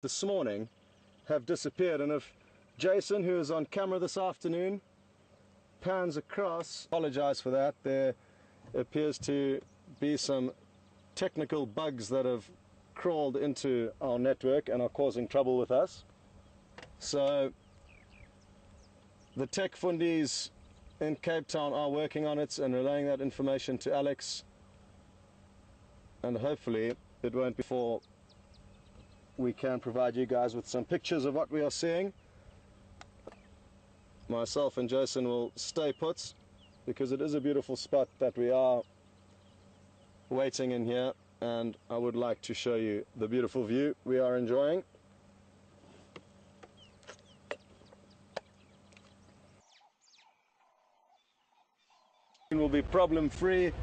this morning have disappeared. And if Jason, who is on camera this afternoon, pans across, apologize for that, there appears to be some technical bugs that have crawled into our network and are causing trouble with us. So the tech fundies in Cape Town are working on it and relaying that information to Alex, and hopefully it won't be before we can provide you guys with some pictures of what we are seeing. Myself and Jason will stay put because it is a beautiful spot that we are waiting in here, and I would like to show you the beautiful view we are enjoying. It will be problem free.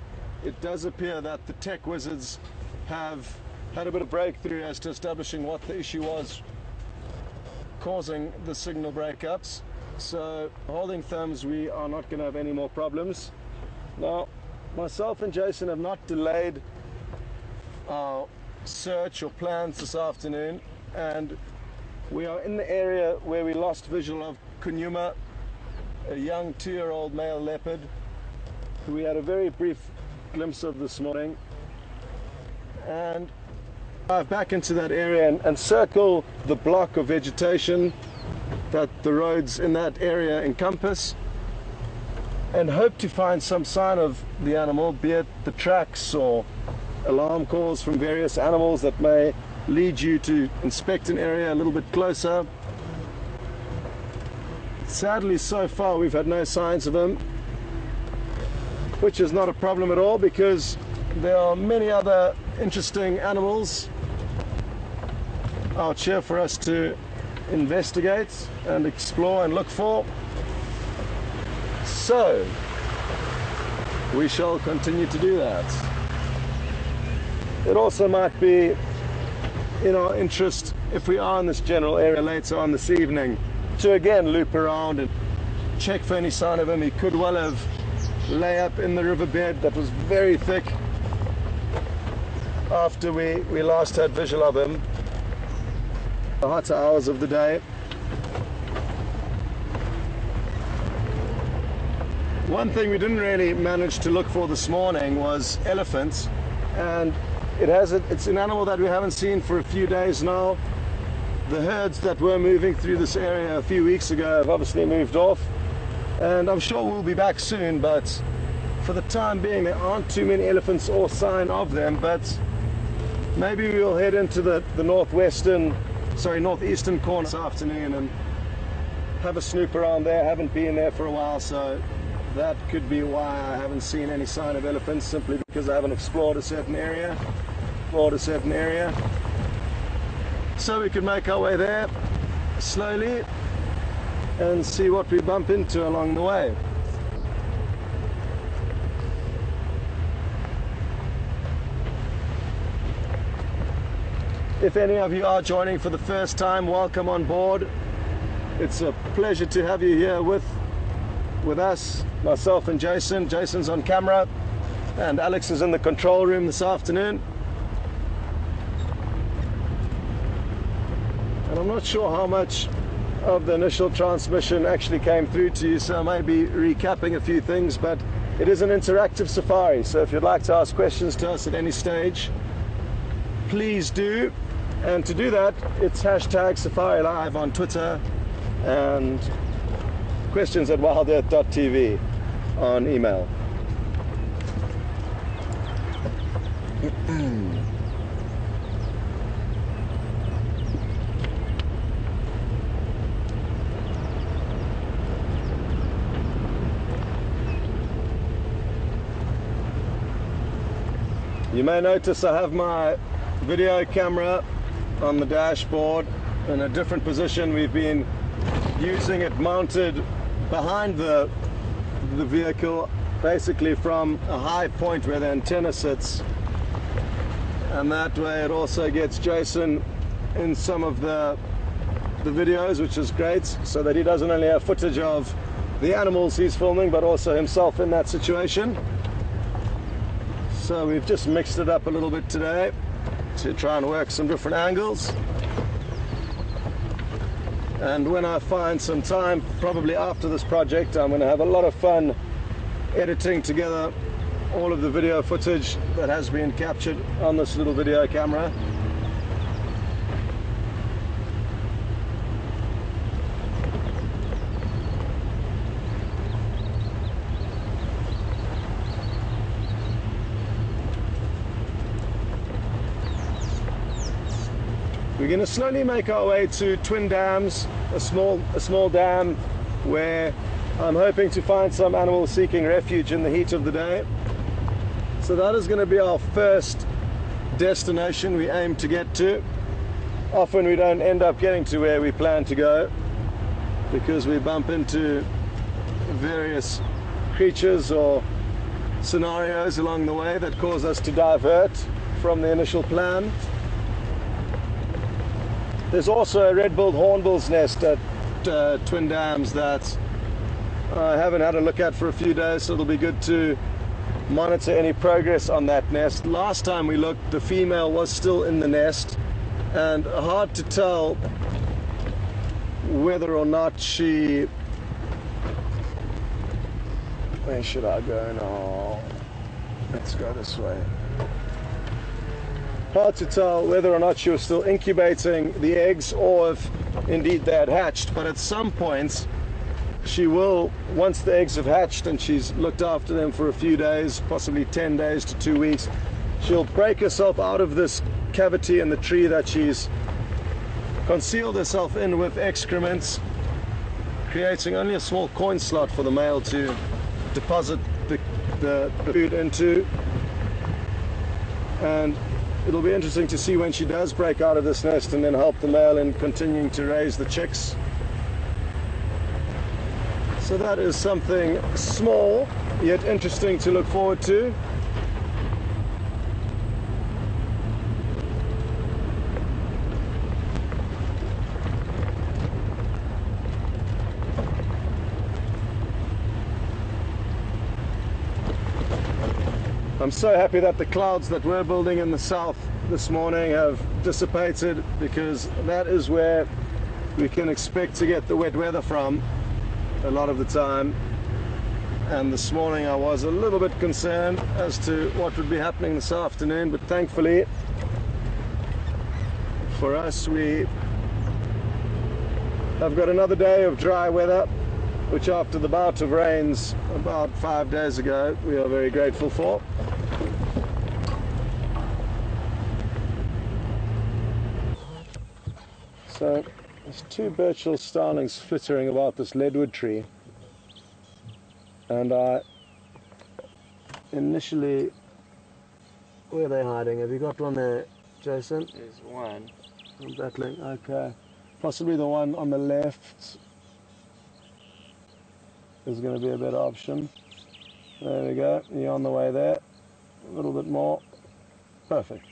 It does appear that the tech wizards have had a bit of breakthrough as to establishing what the issue was causing the signal breakups. So holding thumbs, we are not going to have any more problems. Now, myself and Jason have not delayed our search or plans this afternoon, and we are in the area where we lost visual of Djuma, a young 2-year-old male leopard who we had a very brief glimpse of this morning. And drive back into that area and circle the block of vegetation that the roads in that area encompass, and hope to find some sign of the animal, be it the tracks or alarm calls from various animals that may lead you to inspect an area a little bit closer. Sadly, so far we've had no signs of him, which is not a problem at all because there are many other interesting animals out here for us to investigate and explore and look for. So we shall continue to do that. It also might be in our interest, if we are in this general area later on this evening, to again loop around and check for any sign of him. He could well have lay up in the riverbed that was very thick after we last had visual of him. The hotter hours of the day. One thing we didn't really manage to look for this morning was elephants, and it's an animal that we haven't seen for a few days now. The herds that were moving through this area a few weeks ago have obviously moved off, and I'm sure we'll be back soon, but for the time being there aren't too many elephants or sign of them. But maybe we'll head into the northeastern corner this afternoon and have a snoop around there. Haven't been there for a while, so that could be why I haven't seen any sign of elephants, simply because I haven't explored a certain area. So we could make our way there slowly and see what we bump into along the way. If any of you are joining for the first time, welcome on board. It's a pleasure to have you here with us, myself and Jason. Jason's on camera and Alex is in the control room this afternoon. And I'm not sure how much of the initial transmission actually came through to you, so I may be recapping a few things, but it is an interactive safari, so if you'd like to ask questions to us at any stage, please do. And to do that, it's hashtag Safari Live on Twitter and questions at WildEarthTV on email. You may notice I have my video camera on the dashboard in a different position. We've been using it mounted behind the vehicle, basically from a high point where the antenna sits, and that way it also gets Jason in some of the videos, which is great, so that he doesn't only have footage of the animals he's filming but also himself in that situation. So we've just mixed it up a little bit today to try and work some different angles. And when I find some time, probably after this project, I'm going to have a lot of fun editing together all of the video footage that has been captured on this little video camera. We're going to slowly make our way to Twin Dams, a small dam where I'm hoping to find some animals seeking refuge in the heat of the day. So that is going to be our first destination we aim to get to. Often we don't end up getting to where we plan to go because we bump into various creatures or scenarios along the way that cause us to divert from the initial plan. There's also a red-billed hornbill's nest at Twin Dams that I haven't had a look at for a few days, so it'll be good to monitor any progress on that nest. Last time we looked, the female was still in the nest, and hard to tell whether or not she... Where should I go now? Let's go this way. Hard to tell whether or not she was still incubating the eggs or if indeed they had hatched, but at some point she will, once the eggs have hatched and she's looked after them for a few days, possibly 10 days to 2 weeks, she'll break herself out of this cavity in the tree that she's concealed herself in with excrements, creating only a small coin slot for the male to deposit the food into. And it'll be interesting to see when she does break out of this nest and then help the male in continuing to raise the chicks. So that is something small yet interesting to look forward to. I'm so happy that the clouds that we're building in the south this morning have dissipated, because that is where we can expect to get the wet weather from a lot of the time. And this morning I was a little bit concerned as to what would be happening this afternoon, but thankfully for us we have got another day of dry weather, which after the bout of rains about 5 days ago we are very grateful for. So there's two Birchall starlings flittering about this leadwood tree, and I initially... Where are they hiding? Have you got one there, Jason? There's one. I'm battling, okay. Possibly the one on the left is going to be a better option. There we go, you're on the way there. A little bit more. Perfect.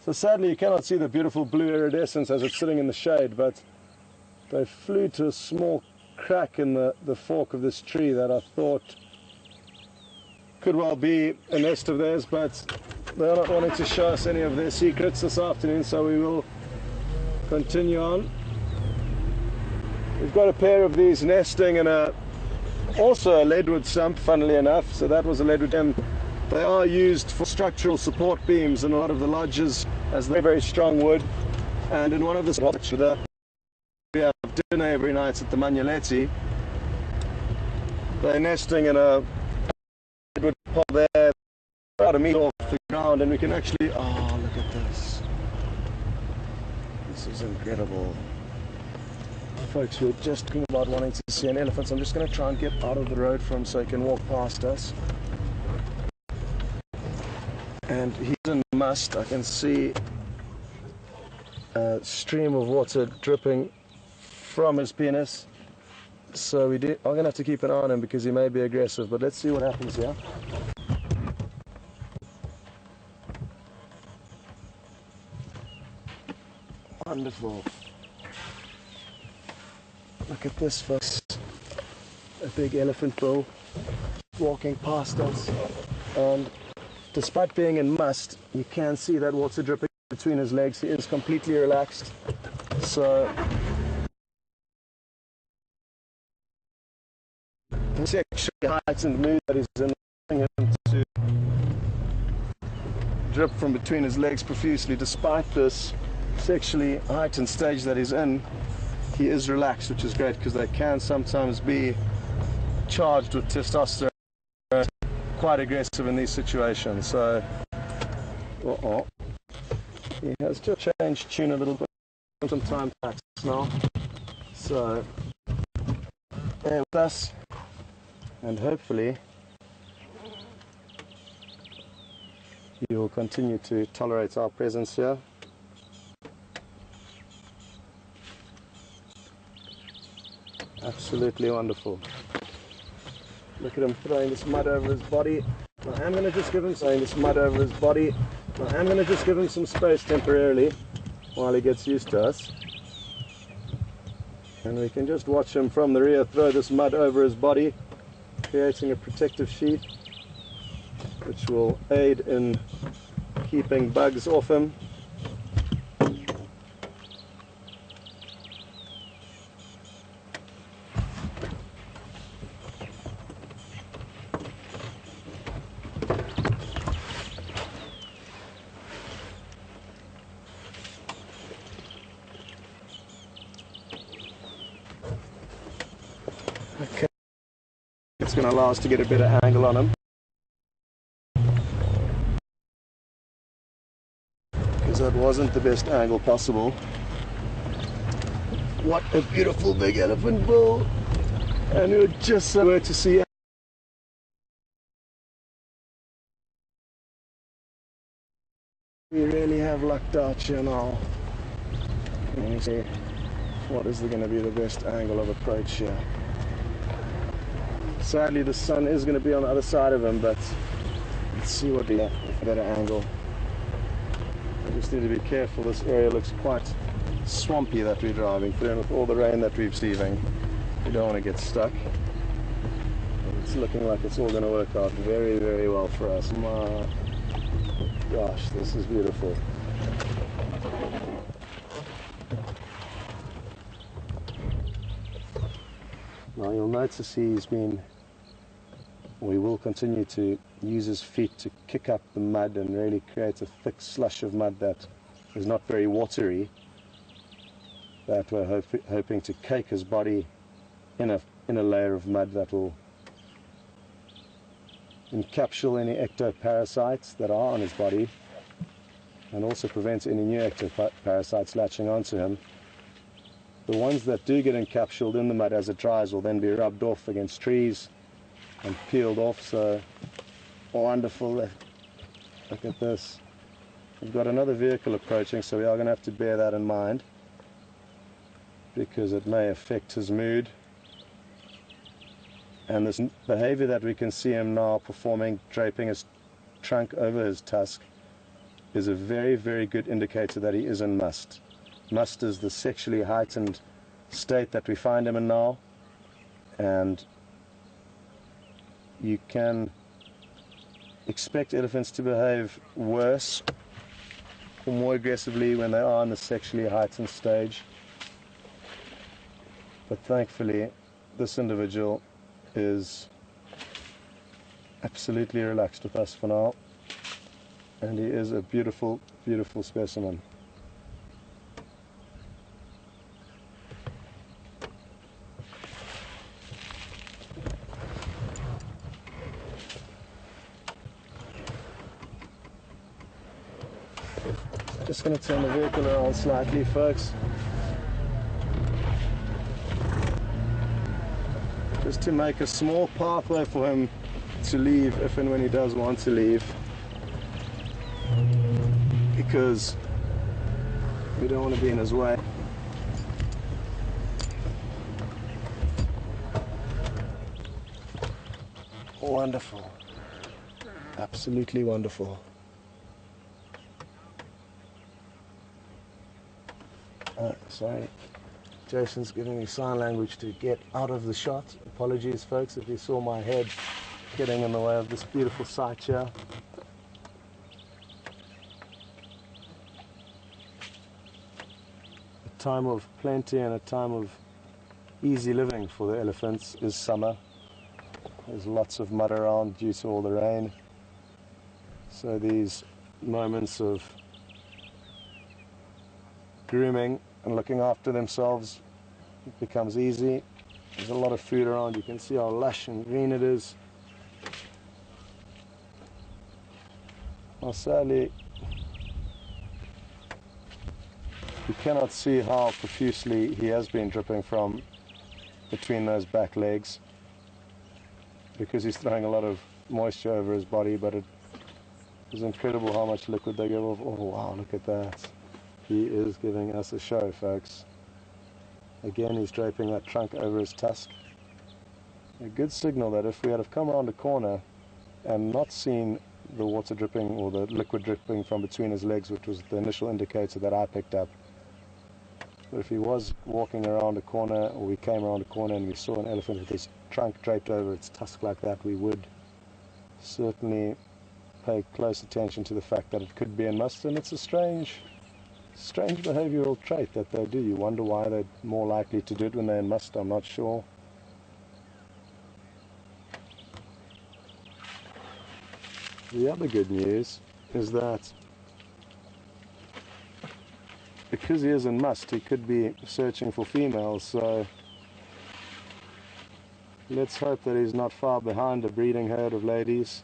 So sadly you cannot see the beautiful blue iridescence as it's sitting in the shade, but they flew to a small crack in the fork of this tree that I thought could well be a nest of theirs, but they're not wanting to show us any of their secrets this afternoon, so we will continue on. We've got a pair of these nesting in also a leadwood stump, funnily enough, so that was a leadwood stump. They are used for structural support beams in a lot of the lodges, as they're very strong wood. And in one of the lodges we have dinner every night at the Manuletti, they're nesting in a leadwood pod there, about a meter off the ground, and we can actually... Oh, look at this. This is incredible. Folks, we're just thinking about wanting to see an elephant, so I'm just going to try and get out of the road for him so he can walk past us. And he's in must. I can see a stream of water dripping from his penis. So I'm going to have to keep an eye on him because he may be aggressive, but let's see what happens here. Wonderful. Look at this, folks. A big elephant bull walking past us, and despite being in must, you can see that water dripping between his legs. He is completely relaxed. So the sexually heightened mood that he's in, him to drip from between his legs profusely. Despite this sexually heightened stage that he's in, he is relaxed, which is great, because they can sometimes be charged with testosterone, quite aggressive in these situations. So he has just changed tune a little bit, some time packs now. So bear with us, and hopefully he will continue to tolerate our presence here. Absolutely wonderful. Look at him throwing this mud over his body. I am going to just give him some space temporarily while he gets used to us. And we can just watch him from the rear throw this mud over his body, creating a protective sheath which will aid in keeping bugs off him. Okay, it's going to allow us to get a better angle on him, because that wasn't the best angle possible. What a beautiful big elephant bull, and you're just so glad to see. We really have lucked out here now. Let me see, what is going to be the best angle of approach here? Sadly, the sun is going to be on the other side of him, but let's see what we have with a better angle. I just need to be careful. This area looks quite swampy that we're driving through, and with all the rain that we're receiving, we don't want to get stuck. And it's looking like it's all going to work out very, very well for us. My gosh, this is beautiful. Now you'll notice we will continue to use his feet to kick up the mud and really create a thick slush of mud that is not very watery, that we're hoping to cake his body in a layer of mud that will encapsule any ectoparasites that are on his body, and also prevent any new ectoparasites latching onto him. The ones that do get encapsulated in the mud as it dries will then be rubbed off against trees and peeled off. So wonderful. Look at this. We've got another vehicle approaching, so we are going to have to bear that in mind, because it may affect his mood. And this behavior that we can see him now performing, draping his trunk over his tusk, is a very, very good indicator that he is in must. Must is the sexually heightened state that we find him in now, and you can expect elephants to behave worse or more aggressively when they are in the sexually heightened stage. But thankfully, this individual is absolutely relaxed with us for now, and he is a beautiful, beautiful specimen. Just going to turn the vehicle around slightly, folks, just to make a small pathway for him to leave if and when he does want to leave, because we don't want to be in his way. Wonderful, absolutely wonderful. Sorry, Jason's giving me sign language to get out of the shot. Apologies, folks, if you saw my head getting in the way of this beautiful sight here. A time of plenty and a time of easy living for the elephants is summer. There's lots of mud around due to all the rain. So these moments of grooming and looking after themselves, it becomes easy. There's a lot of food around. You can see how lush and green it is. Well, sadly, you cannot see how profusely he has been dripping from between those back legs, because he's throwing a lot of moisture over his body, but it is incredible how much liquid they give off. Oh wow, look at that. He is giving us a show, folks. Again, he's draping that trunk over his tusk. A good signal that if we had have come around a corner and not seen the water dripping or the liquid dripping from between his legs, which was the initial indicator that I picked up, but if he was walking around a corner, or we came around a corner and we saw an elephant with his trunk draped over its tusk like that, we would certainly pay close attention to the fact that it could be in must. And it's a strange behavioral trait that they do. You wonder why they're more likely to do it when they're in must. I'm not sure. The other good news is that because he is in must, he could be searching for females, so let's hope that he's not far behind a breeding herd of ladies.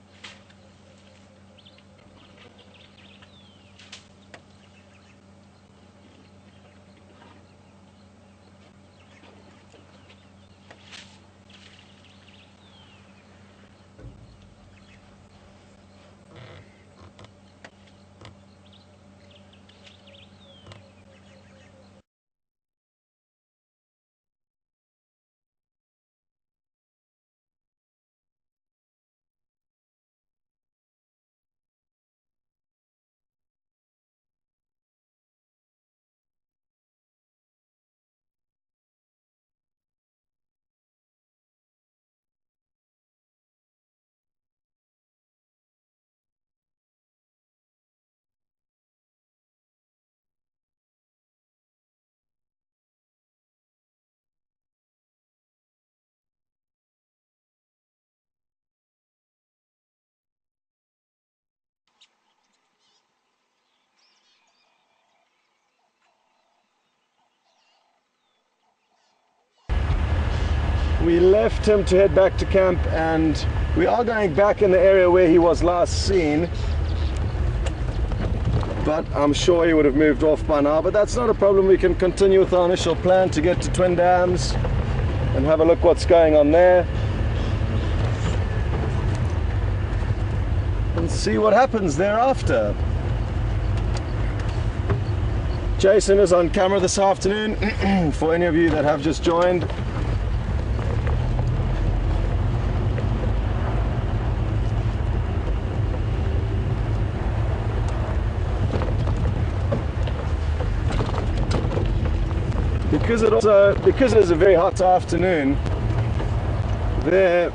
We left him to head back to camp, and we are going back in the area where he was last seen, but I'm sure he would have moved off by now. But that's not a problem. We can continue with our initial plan to get to Twin Dams and have a look what's going on there and see what happens thereafter. Jason is on camera this afternoon for any of you that have just joined. Because it is a very hot afternoon, there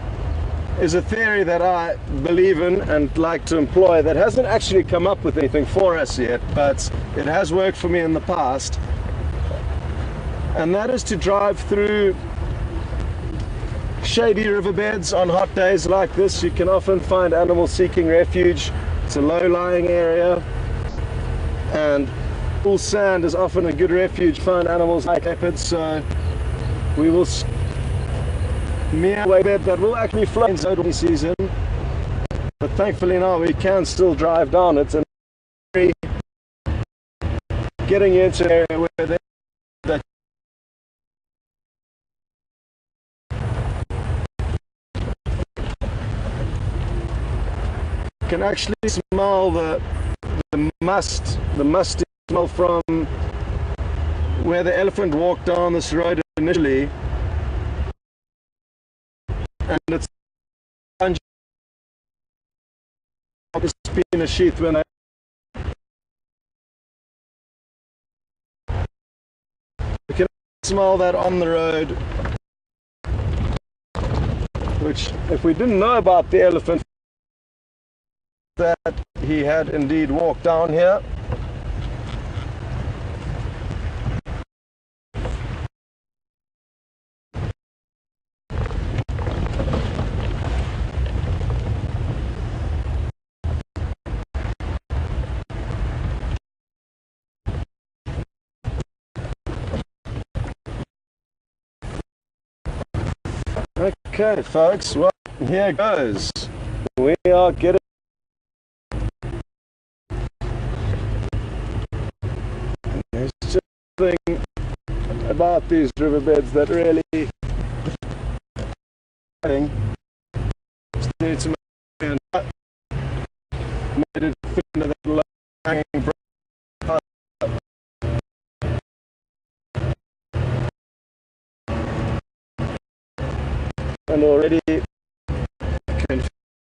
is a theory that I believe in and like to employ that hasn't actually come up with anything for us yet, but it has worked for me in the past, and that is to drive through shady riverbeds on hot days like this. You can often find animals seeking refuge. It's a low-lying area, and full sand is often a good refuge to find animals like leopards, so we will mere way bed that will actually flow in the season, but thankfully now we can still drive down it, and getting into an area where that you can actually smell the musty smell from where the elephant walked down this road initially, and it's been a sheath when you can smell that on the road, which, if we didn't know about the elephant, that he had indeed walked down here. Okay, folks, well, here goes. We are getting. There's just something about these riverbeds that really need to make made it fit into that low hanging part. And already can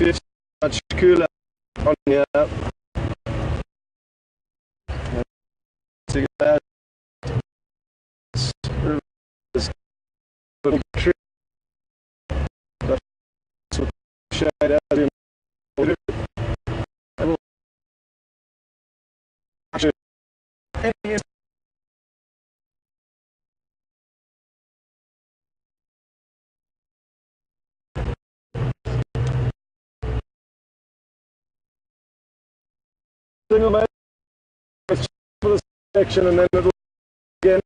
feel much cooler on here. To get that tree, shade as you single mate for the section and then it'll again.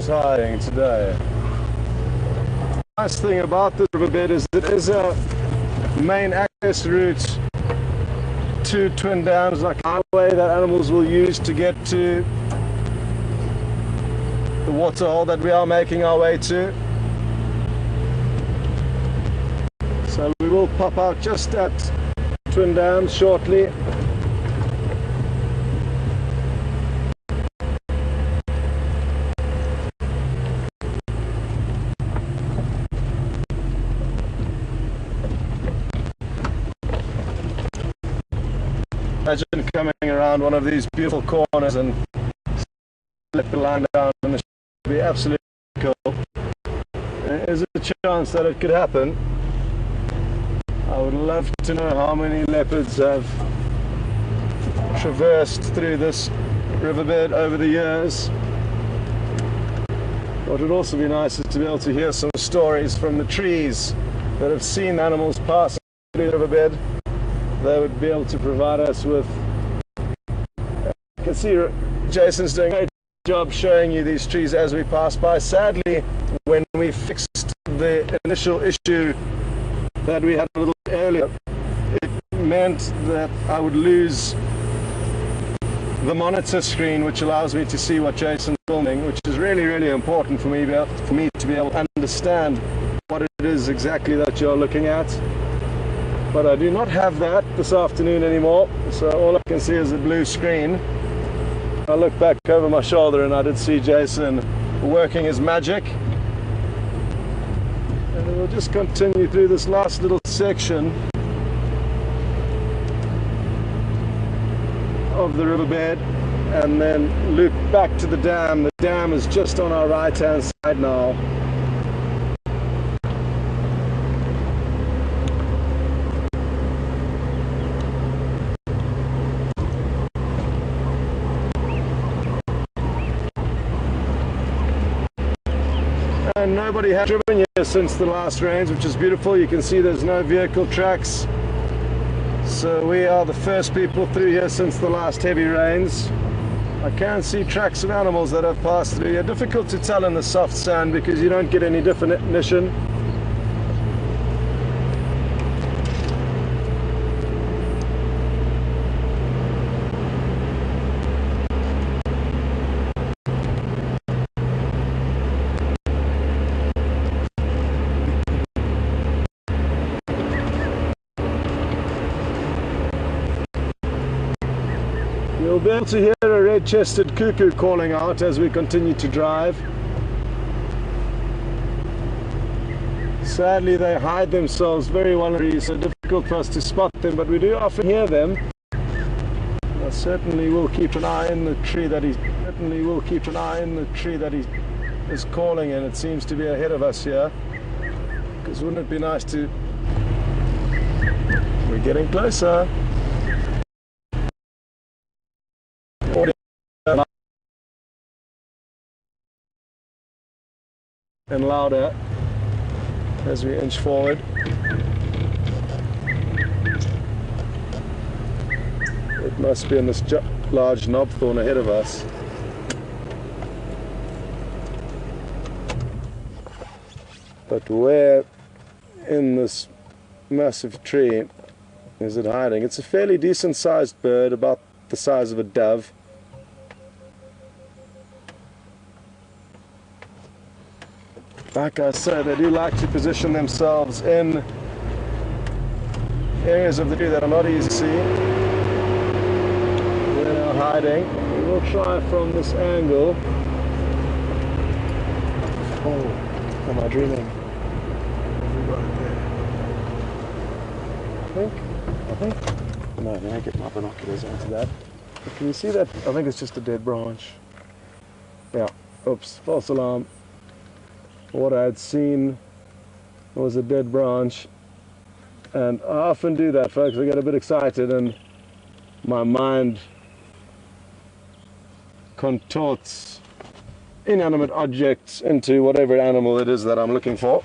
Hiding today. The nice thing about this riverbed is it is a main access route to Twin Dams, like a highway that animals will use to get to the waterhole that we are making our way to. So we will pop out just at Twin Dams shortly. Imagine coming around one of these beautiful corners and let the line down, and it should be absolutely cool. There is a chance that it could happen. I would love to know how many leopards have traversed through this riverbed over the years. What would also be nice is to be able to hear some stories from the trees that have seen animals pass through the riverbed. They would be able to provide us with. You can see Jason's doing a great job showing you these trees as we pass by. Sadly, when we fixed the initial issue that we had a little bit earlier, it meant that I would lose the monitor screen, which allows me to see what Jason's filming, which is really, really important for me to be able to understand what it is exactly that you're looking at. But I do not have that this afternoon anymore, so all I can see is a blue screen. I look back over my shoulder and I did see Jason working his magic. And we'll just continue through this last little section of the riverbed and then loop back to the dam. The dam is just on our right hand side now. And nobody has driven here since the last rains, which is beautiful. You can see there's no vehicle tracks. So we are the first people through here since the last heavy rains. I can see tracks of animals that have passed through here. Difficult to tell in the soft sand because you don't get any definition. You'll be able to hear a red-chested cuckoo calling out as we continue to drive. Sadly, they hide themselves very well in trees, so difficult for us to spot them, but we do often hear them. I certainly will keep an eye in the tree that he's is calling, and it seems to be ahead of us here. Because wouldn't it be nice to... We're getting closer. And louder as we inch forward. It must be in this large knobthorn ahead of us. But where in this massive tree is it hiding? It's a fairly decent sized bird, about the size of a dove. Like I said, they do like to position themselves in areas of the tree that are not easy to see. They're now hiding. We'll try from this angle. Oh, am I dreaming? I think. No, let me get my binoculars onto that. But can you see that? I think it's just a dead branch. Yeah. Oops. False alarm. What I had seen was a dead branch, and I often do that, folks. I get a bit excited and my mind contorts inanimate objects into whatever animal it is that I'm looking for.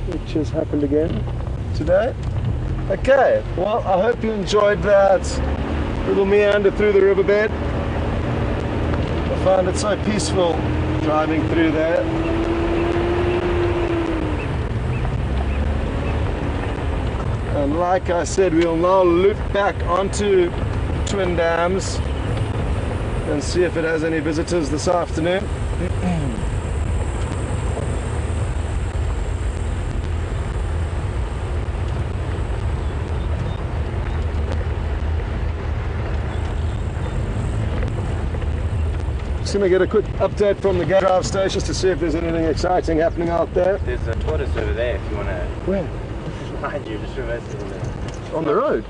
Which has happened again today. Okay, well, I hope you enjoyed that little meander through the riverbed. I found it so peaceful driving through there. And like I said, we'll now loop back onto Twin Dams and see if it has any visitors this afternoon. Going to get a quick update from the drive stations to see if there's anything exciting happening out there. There's a tortoise over there if you want to... Where? Behind you, just reverse it a bit. On the road?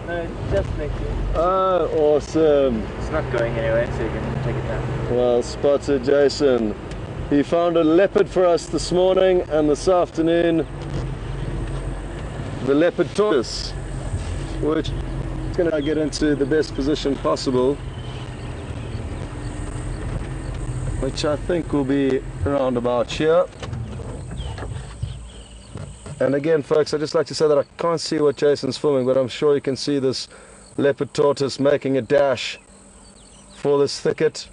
No, just next to you. Oh, awesome. It's not going anywhere, so you can take it down. Well spotted, Jason. He found a leopard for us this morning, and this afternoon the leopard tortoise, which is going to get into the best position possible, which I think will be around about here. And again, folks, I'd just like to say that I can't see what Jason's filming, but I'm sure you can see this leopard tortoise making a dash for this thicket,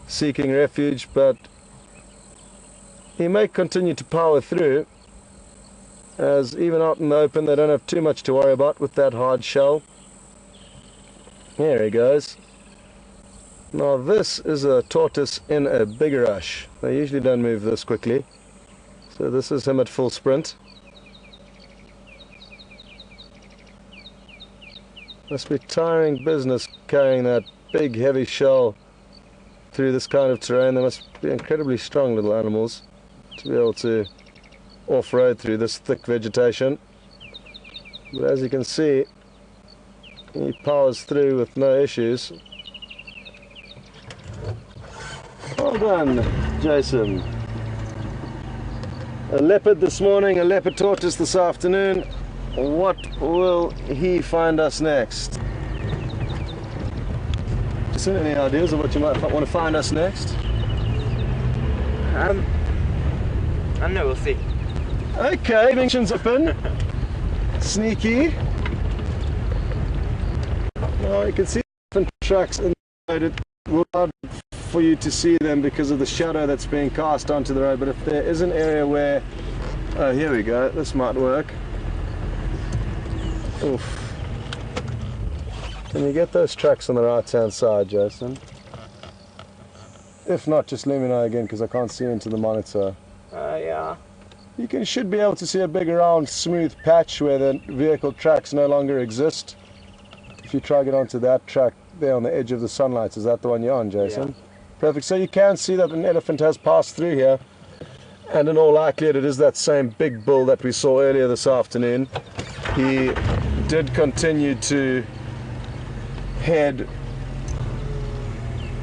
seeking refuge, but he may continue to power through, as even out in the open they don't have too much to worry about with that hard shell. Here he goes. Now this is a tortoise in a big rush. They usually don't move this quickly. So this is him at full sprint. Must be tiring business carrying that big heavy shell through this kind of terrain. They must be incredibly strong little animals to be able to off-road through this thick vegetation. But as you can see, he powers through with no issues. Well done, Jason. A leopard this morning, a leopard tortoise this afternoon. What will he find us next? Jason, any ideas of what you might want to find us next? I don't know, we'll see. Okay, mentions open. Sneaky. Well, you can see different tracks in the road. It will not for you to see them because of the shadow that's being cast onto the road, but if there is an area where, oh, here we go, this might work. Oof. Can you get those tracks on the right hand side, Jason? If not, just let me know again because I can't see into the monitor. Yeah. You should be able to see a big round smooth patch where the vehicle tracks no longer exist. If you try to get onto that track there on the edge of the sunlight, is that the one you're on, Jason? Yeah. Perfect. So you can see that an elephant has passed through here, and in all likelihood it is that same big bull that we saw earlier this afternoon. He did continue to head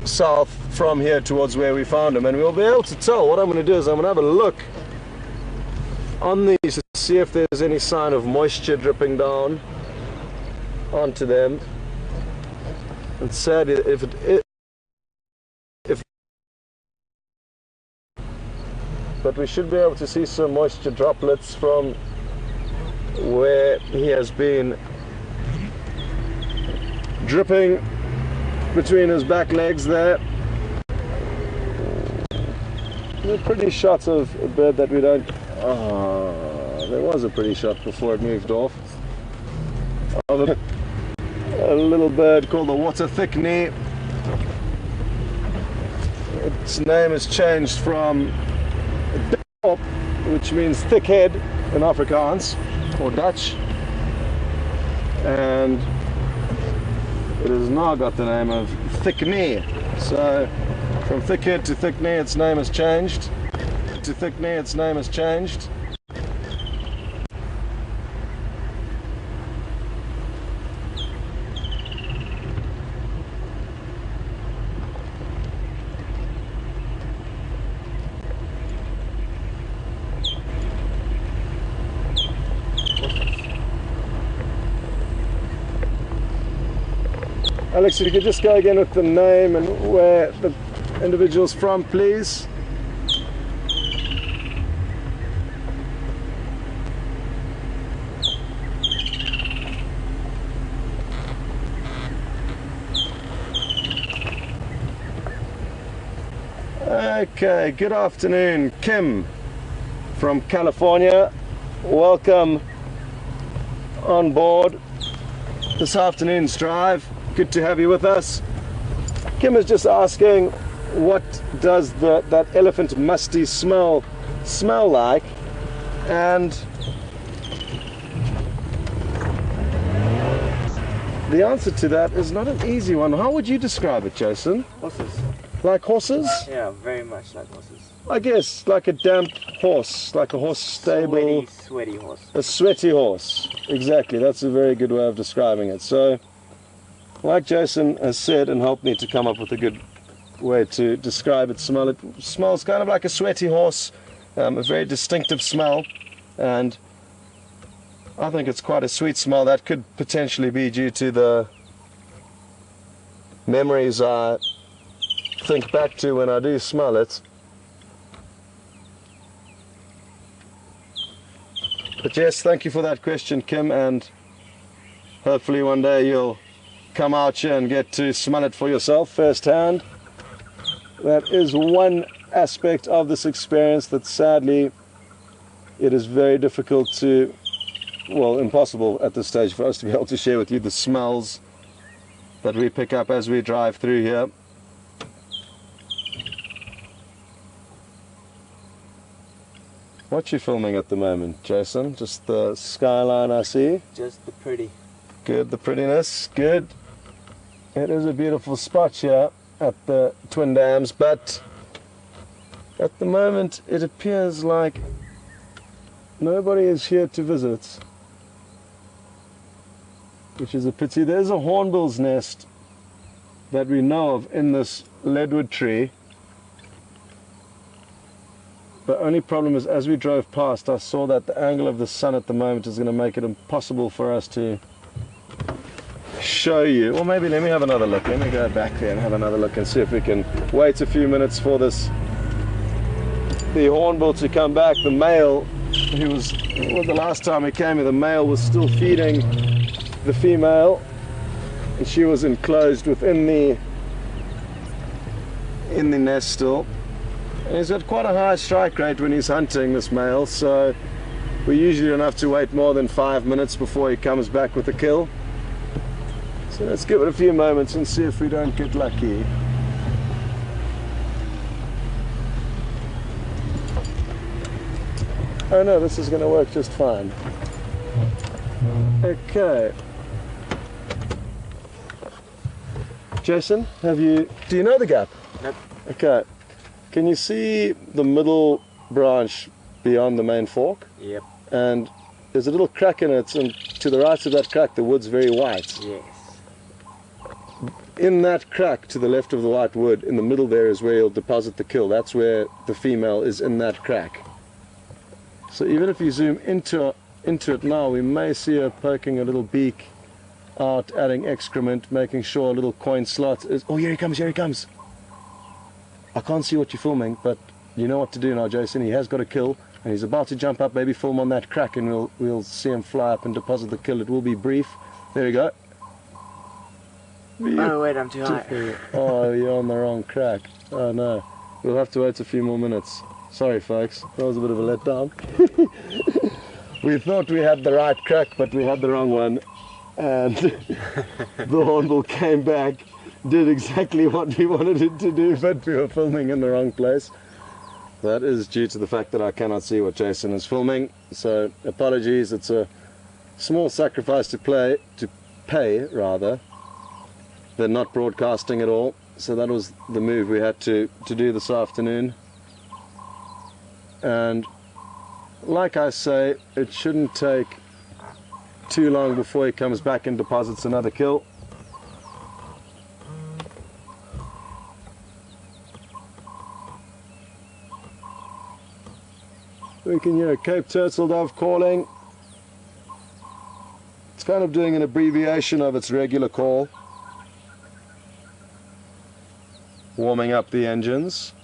south from here towards where we found them, and we'll be able to tell. What I'm going to do is I'm going to have a look on these to see if there's any sign of moisture dripping down onto them. And sadly, but we should be able to see some moisture droplets from where he has been dripping between his back legs there. They're pretty shots of a bird that we don't... there was a pretty shot before it moved off. Of a little bird called the water thick-knee. Its name has changed from Djuma, which means thick head in Afrikaans or Dutch, and it has now got the name of thick knee. So from thick head to thick knee, its name has changed. To thick knee, its name has changed. Alex, if you could just go again with the name and where the individual's from, please. Okay, good afternoon, Kim from California. Welcome on board this afternoon's drive. Good to have you with us. Kim is just asking, what does that elephant musty smell like? And the answer to that is not an easy one. How would you describe it, Jason? Horses. Like horses? Yeah, very much like horses. I guess like a damp horse, like a horse stable. Sweaty horse. A sweaty horse. Exactly, that's a very good way of describing it. So, like Jason has said and helped me to come up with a good way to describe its smell, it smells kind of like a sweaty horse, a very distinctive smell, and I think it's quite a sweet smell. That could potentially be due to the memories I think back to when I do smell it. But yes, thank you for that question, Kim, and hopefully one day you'll come out here and get to smell it for yourself firsthand. That is one aspect of this experience that sadly it is very difficult to, well, impossible at this stage for us to be able to share with you the smells that we pick up as we drive through here. What you filming at the moment, Jason? Just the skyline I see? Just the pretty. Good, the prettiness, good. It is a beautiful spot here at the Twin Dams, but at the moment it appears like nobody is here to visit, which is a pity. There's a hornbill's nest that we know of in this leadwood tree. The only problem is, as we drove past, I saw that the angle of the sun at the moment is going to make it impossible for us to show you. Or maybe let me have another look. Let me go back there and have another look and see if we can wait a few minutes for the hornbill to come back. The male, the last time he came here, the male was still feeding the female, and she was enclosed within the nest still. And he's got quite a high strike rate when he's hunting, this male, so we usually don't have to wait more than 5 minutes before he comes back with a kill. So let's give it a few moments and see if we don't get lucky. Oh no, this is going to work just fine. Okay. Jason, do you know the gap? Nope. Okay. Can you see the middle branch beyond the main fork? Yep. And there's a little crack in it, and to the right of that crack the wood's very white. Yes. in that crack to the left of the white wood, in the middle there is where he'll deposit the kill. That's where the female is, in that crack. So even if you zoom into it now, we may see her poking a little beak out, adding excrement, making sure a little coin slot is... Oh, here he comes, here he comes. I can't see what you're filming, but you know what to do now, Jason. He has got a kill, and he's about to jump up, maybe film on that crack, and we'll see him fly up and deposit the kill. It will be brief. There we go. Oh wait, I'm too high. Oh, you're on the wrong crack. Oh no. We'll have to wait a few more minutes. Sorry folks, that was a bit of a letdown. We thought we had the right crack, but we had the wrong one. And the hornbill came back, did exactly what we wanted it to do, but we were filming in the wrong place. That is due to the fact that I cannot see what Jason is filming. So apologies, it's a small sacrifice to pay rather, than not broadcasting at all. So that was the move we had to do this afternoon. And like I say, it shouldn't take too long before he comes back and deposits another kill. We can hear a Cape turtle dove calling. It's kind of doing an abbreviation of its regular call. Warming up the engines.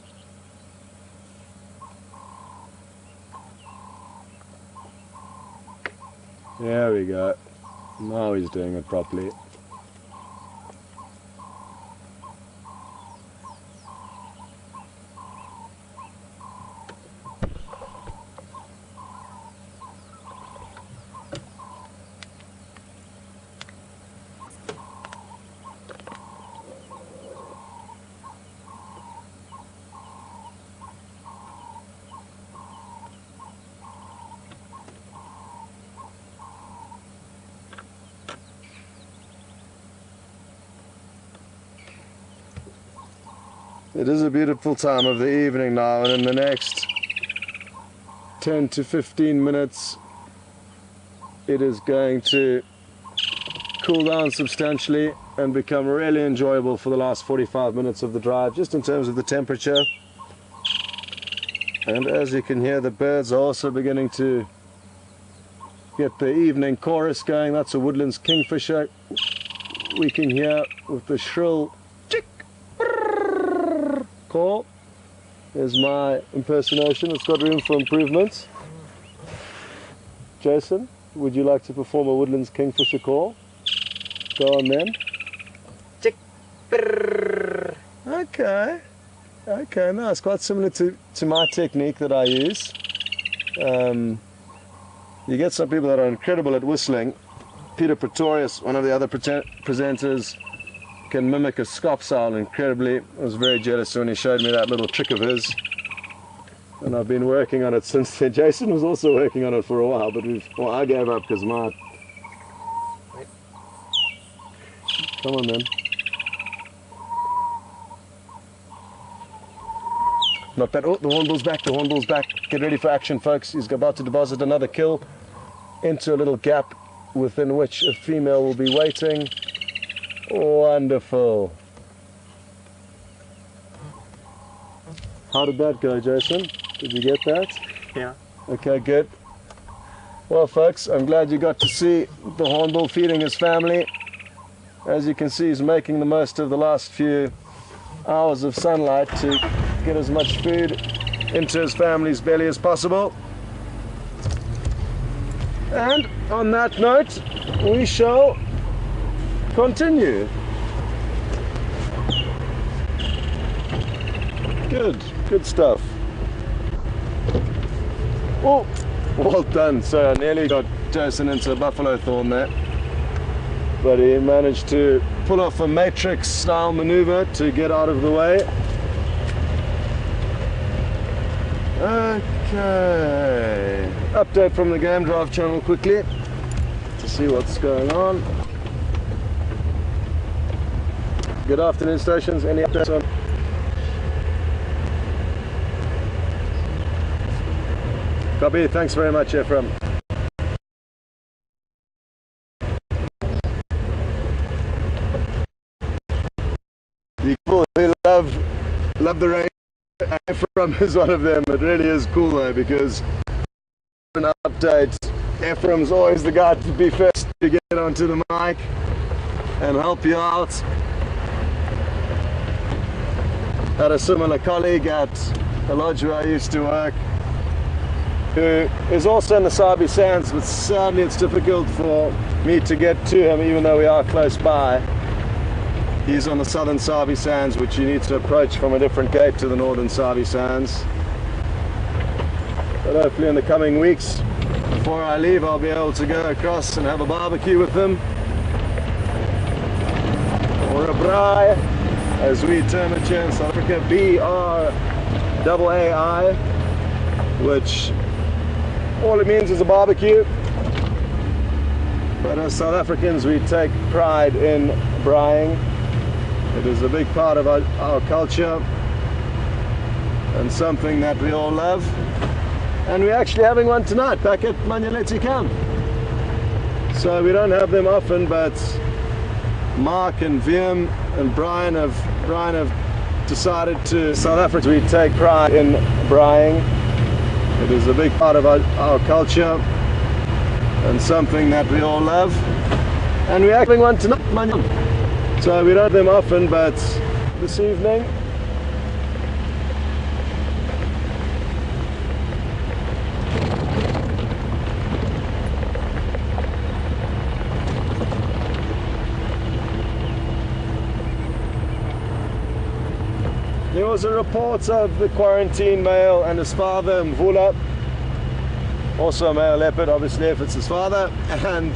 There we go. Now he's doing it properly. It is a beautiful time of the evening now, and in the next 10 to 15 minutes it is going to cool down substantially and become really enjoyable for the last 45 minutes of the drive, just in terms of the temperature. And as you can hear, the birds are also beginning to get the evening chorus going. That's a woodlands kingfisher we can hear with the shrill call. There's my impersonation. It's got room for improvement. Jason, would you like to perform a woodlands kingfisher call? Go on then. Chick. Okay. Okay, no, it's quite similar to my technique that I use. You get some people that are incredible at whistling. Peter Pretorius, one of the other presenters, can mimic a scop owl incredibly. I was very jealous when he showed me that little trick of his, and I've been working on it since then. Jason was also working on it for a while, but I gave up because my... Come on then. Not bad. Oh, the hornbill's back, the hornbill's back. Get ready for action, folks. He's about to deposit another kill into a little gap within which a female will be waiting. Wonderful. How did that go, Jason? Did you get that? Yeah. Okay, good. Well, folks, I'm glad you got to see the hornbill feeding his family. As you can see, he's making the most of the last few hours of sunlight to get as much food into his family's belly as possible. And on that note, we shall continue. Good stuff. Oh, well done. So I nearly got Jason into a buffalo thorn there, but he managed to pull off a matrix style maneuver to get out of the way. Okay, update from the Game Drive channel quickly to see what's going on. Good afternoon, stations. Any updates on? Copy. Thanks very much, Ephraim. People who love the rain. Ephraim is one of them. It really is cool though, because an update, Ephraim's always the guy to be first to get onto the mic and help you out. Had a similar colleague at a lodge where I used to work, who is also in the Sabi Sands, but sadly it's difficult for me to get to him even though we are close by. He's on the southern Sabi Sands, which you need to approach from a different gate to the northern Sabi Sands. But hopefully in the coming weeks, before I leave, I'll be able to go across and have a barbecue with them. Or a braai, as we term it here in South Africa, B-R-A-A-I, which all it means is a barbecue. But as South Africans, we take pride in braaiing. It is a big part of our culture and something that we all love. And we're actually having one tonight back at Manyeleti camp. So we don't have them often, but Mark and Viam and Brian have decided to. South Africa, we take pride in braaiing. It is a big part of our culture and something that we all love. And we're having one tonight. So we don't have them often, but this evening there was a report of the quarantine male and his father, Mvula, also a male leopard, obviously if it's his father, and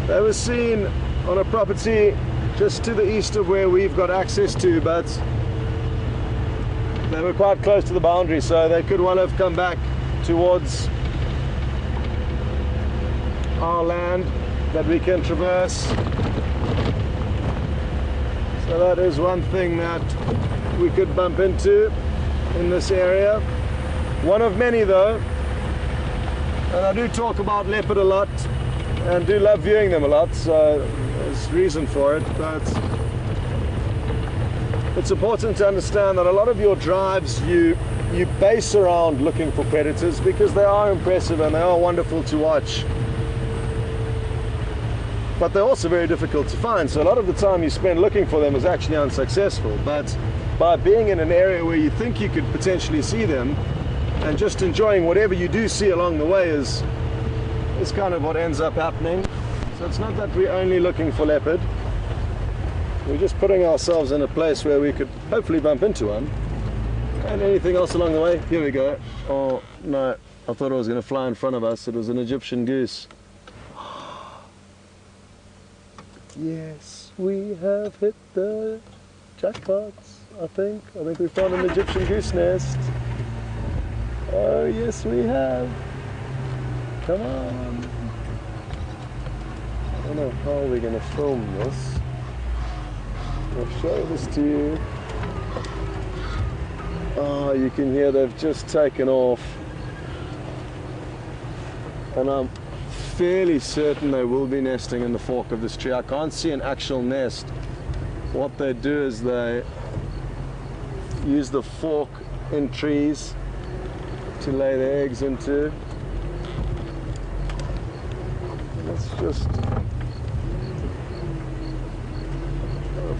they were seen on a property just to the east of where we've got access to, but they were quite close to the boundary, so they could well have come back towards our land that we can traverse. So that is one thing that we could bump into in this area. One of many though, and I do talk about leopard a lot and do love viewing them a lot, so there's reason for it, but it's important to understand that a lot of your drives you base around looking for predators because they are impressive and they are wonderful to watch, but they're also very difficult to find, so a lot of the time you spend looking for them is actually unsuccessful. But by being in an area where you think you could potentially see them and just enjoying whatever you do see along the way is kind of what ends up happening. So it's not that we're only looking for leopard, we're just putting ourselves in a place where we could hopefully bump into one. And anything else along the way? Here we go. Oh no, I thought it was going to fly in front of us. It was an Egyptian goose. Yes, we have hit the jackpots, I think. I think we found an Egyptian goose nest. Oh yes we have. Come on. I don't know how we're going to film this. I'll show this to you. Oh, you can hear they've just taken off. And I'm fairly certain they will be nesting in the fork of this tree. I can't see an actual nest. What they do is they use the fork in trees to lay their eggs into. Let's just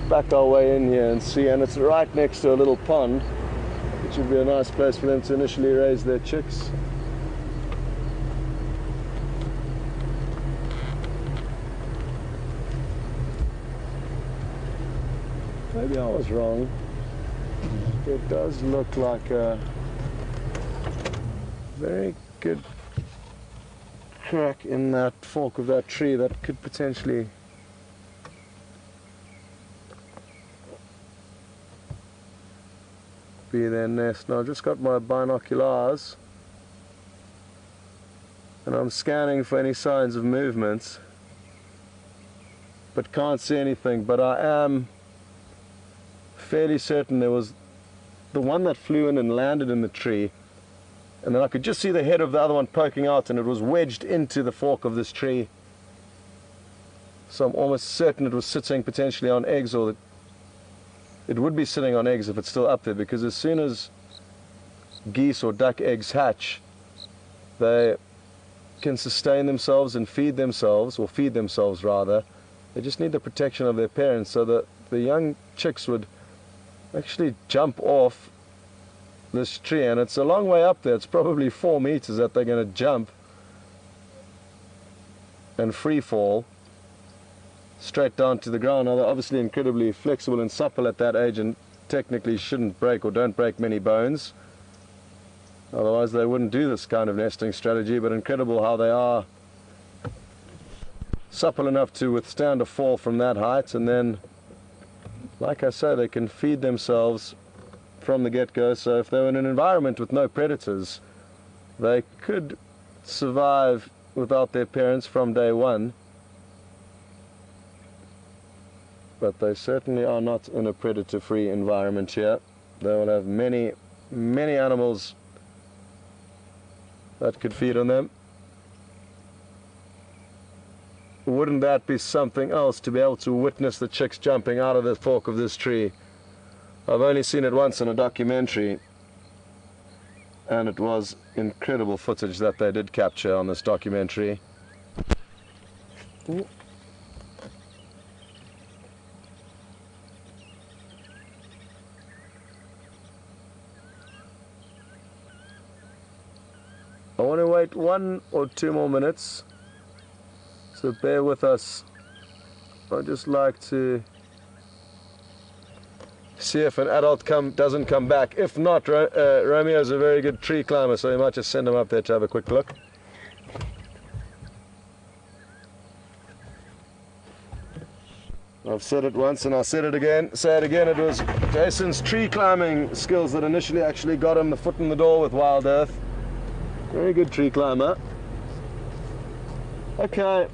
back our way in here and see, and it's right next to a little pond, which would be a nice place for them to initially raise their chicks. Maybe I was wrong. It does look like a very good crack in that fork of that tree that could potentially be their nest. Now I've just got my binoculars and I'm scanning for any signs of movement, but can't see anything. But I am fairly certain there was the one that flew in and landed in the tree, and then I could just see the head of the other one poking out, and it was wedged into the fork of this tree. So I'm almost certain it was sitting potentially on eggs, or it would be sitting on eggs if it's still up there, because as soon as geese or duck eggs hatch, they can sustain themselves and feed themselves, or feed themselves rather. They just need the protection of their parents, so that the young chicks would actually jump off this tree, and it's a long way up there. It's probably 4 meters that they're going to jump and free fall straight down to the ground. Now they're obviously incredibly flexible and supple at that age, and technically shouldn't break or don't break many bones, otherwise they wouldn't do this kind of nesting strategy. But incredible how they are supple enough to withstand a fall from that height, and then, like I say, they can feed themselves from the get-go. So if they were in an environment with no predators, they could survive without their parents from day one, but they certainly are not in a predator-free environment here. They will have many animals that could feed on them. Wouldn't that be something else to be able to witness the chicks jumping out of the fork of this tree? I've only seen it once in a documentary, and it was incredible footage that they did capture on this documentary. Ooh. I want to wait 1 or 2 more minutes, so bear with us. I'd just like to see if an adult doesn't come back. If not, Romeo's a very good tree climber, so we might just send him up there to have a quick look. I've said it once and I'll say it again. It was Jason's tree climbing skills that initially actually got him the foot in the door with Wild Earth. Very good tree climber. Okay,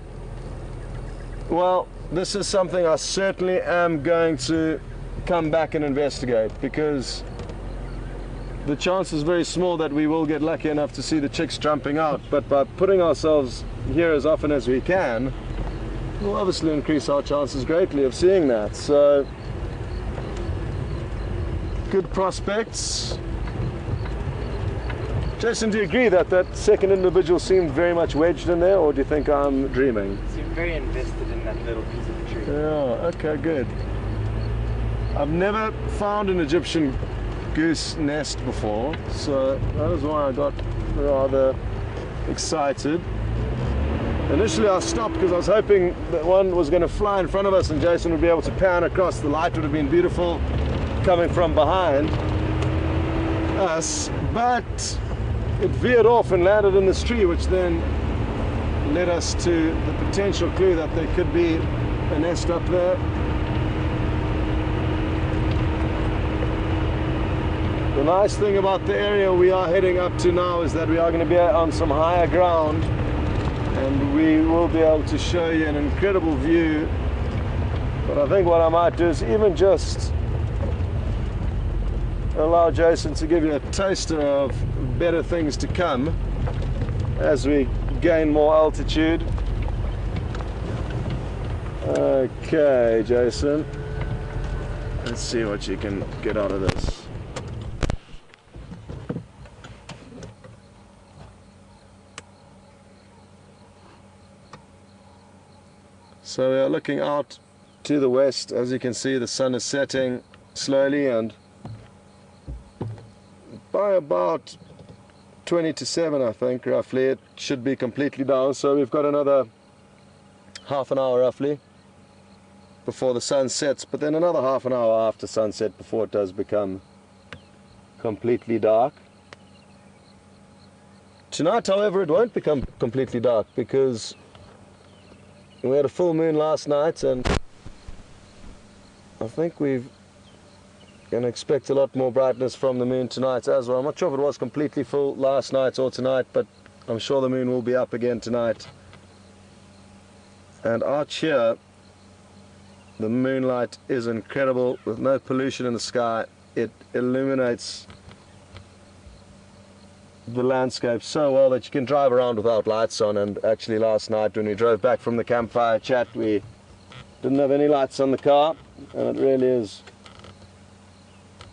well, this is something I certainly am going to come back and investigate, because the chance is very small that we will get lucky enough to see the chicks jumping out, but by putting ourselves here as often as we can, we'll obviously increase our chances greatly of seeing that. So, good prospects. Jason, do you agree that that second individual seemed very much wedged in there, or do you think I'm dreaming? He seemed very invested in that little piece of the tree. Yeah, okay, good. I've never found an Egyptian goose nest before, so that is why I got rather excited. Initially I stopped because I was hoping that one was going to fly in front of us and Jason would be able to pan across. The light would have been beautiful coming from behind us, but it veered off and landed in this tree, which then led us to the potential clue that there could be a nest up there. The nice thing about the area we are heading up to now is that we are going to be on some higher ground, and we will be able to show you an incredible view. But I think what I might do is even just allow Jason to give you a taster of better things to come as we gain more altitude. Okay, Jason, let's see what you can get out of this. So we are looking out to the west. As you can see, the sun is setting slowly, and by about 20 to 7, I think, roughly, it should be completely down. So we've got another half an hour roughly before the sun sets, but then another half an hour after sunset before it does become completely dark. Tonight, however, it won't become completely dark, because we had a full moon last night, and I think we're going to expect a lot more brightness from the moon tonight as well. I'm not sure if it was completely full last night or tonight, but I'm sure the moon will be up again tonight. And out here, the moonlight is incredible. With no pollution in the sky, it illuminates the landscape so well that you can drive around without lights on. And actually last night when we drove back from the campfire chat, we didn't have any lights on the car, and it really is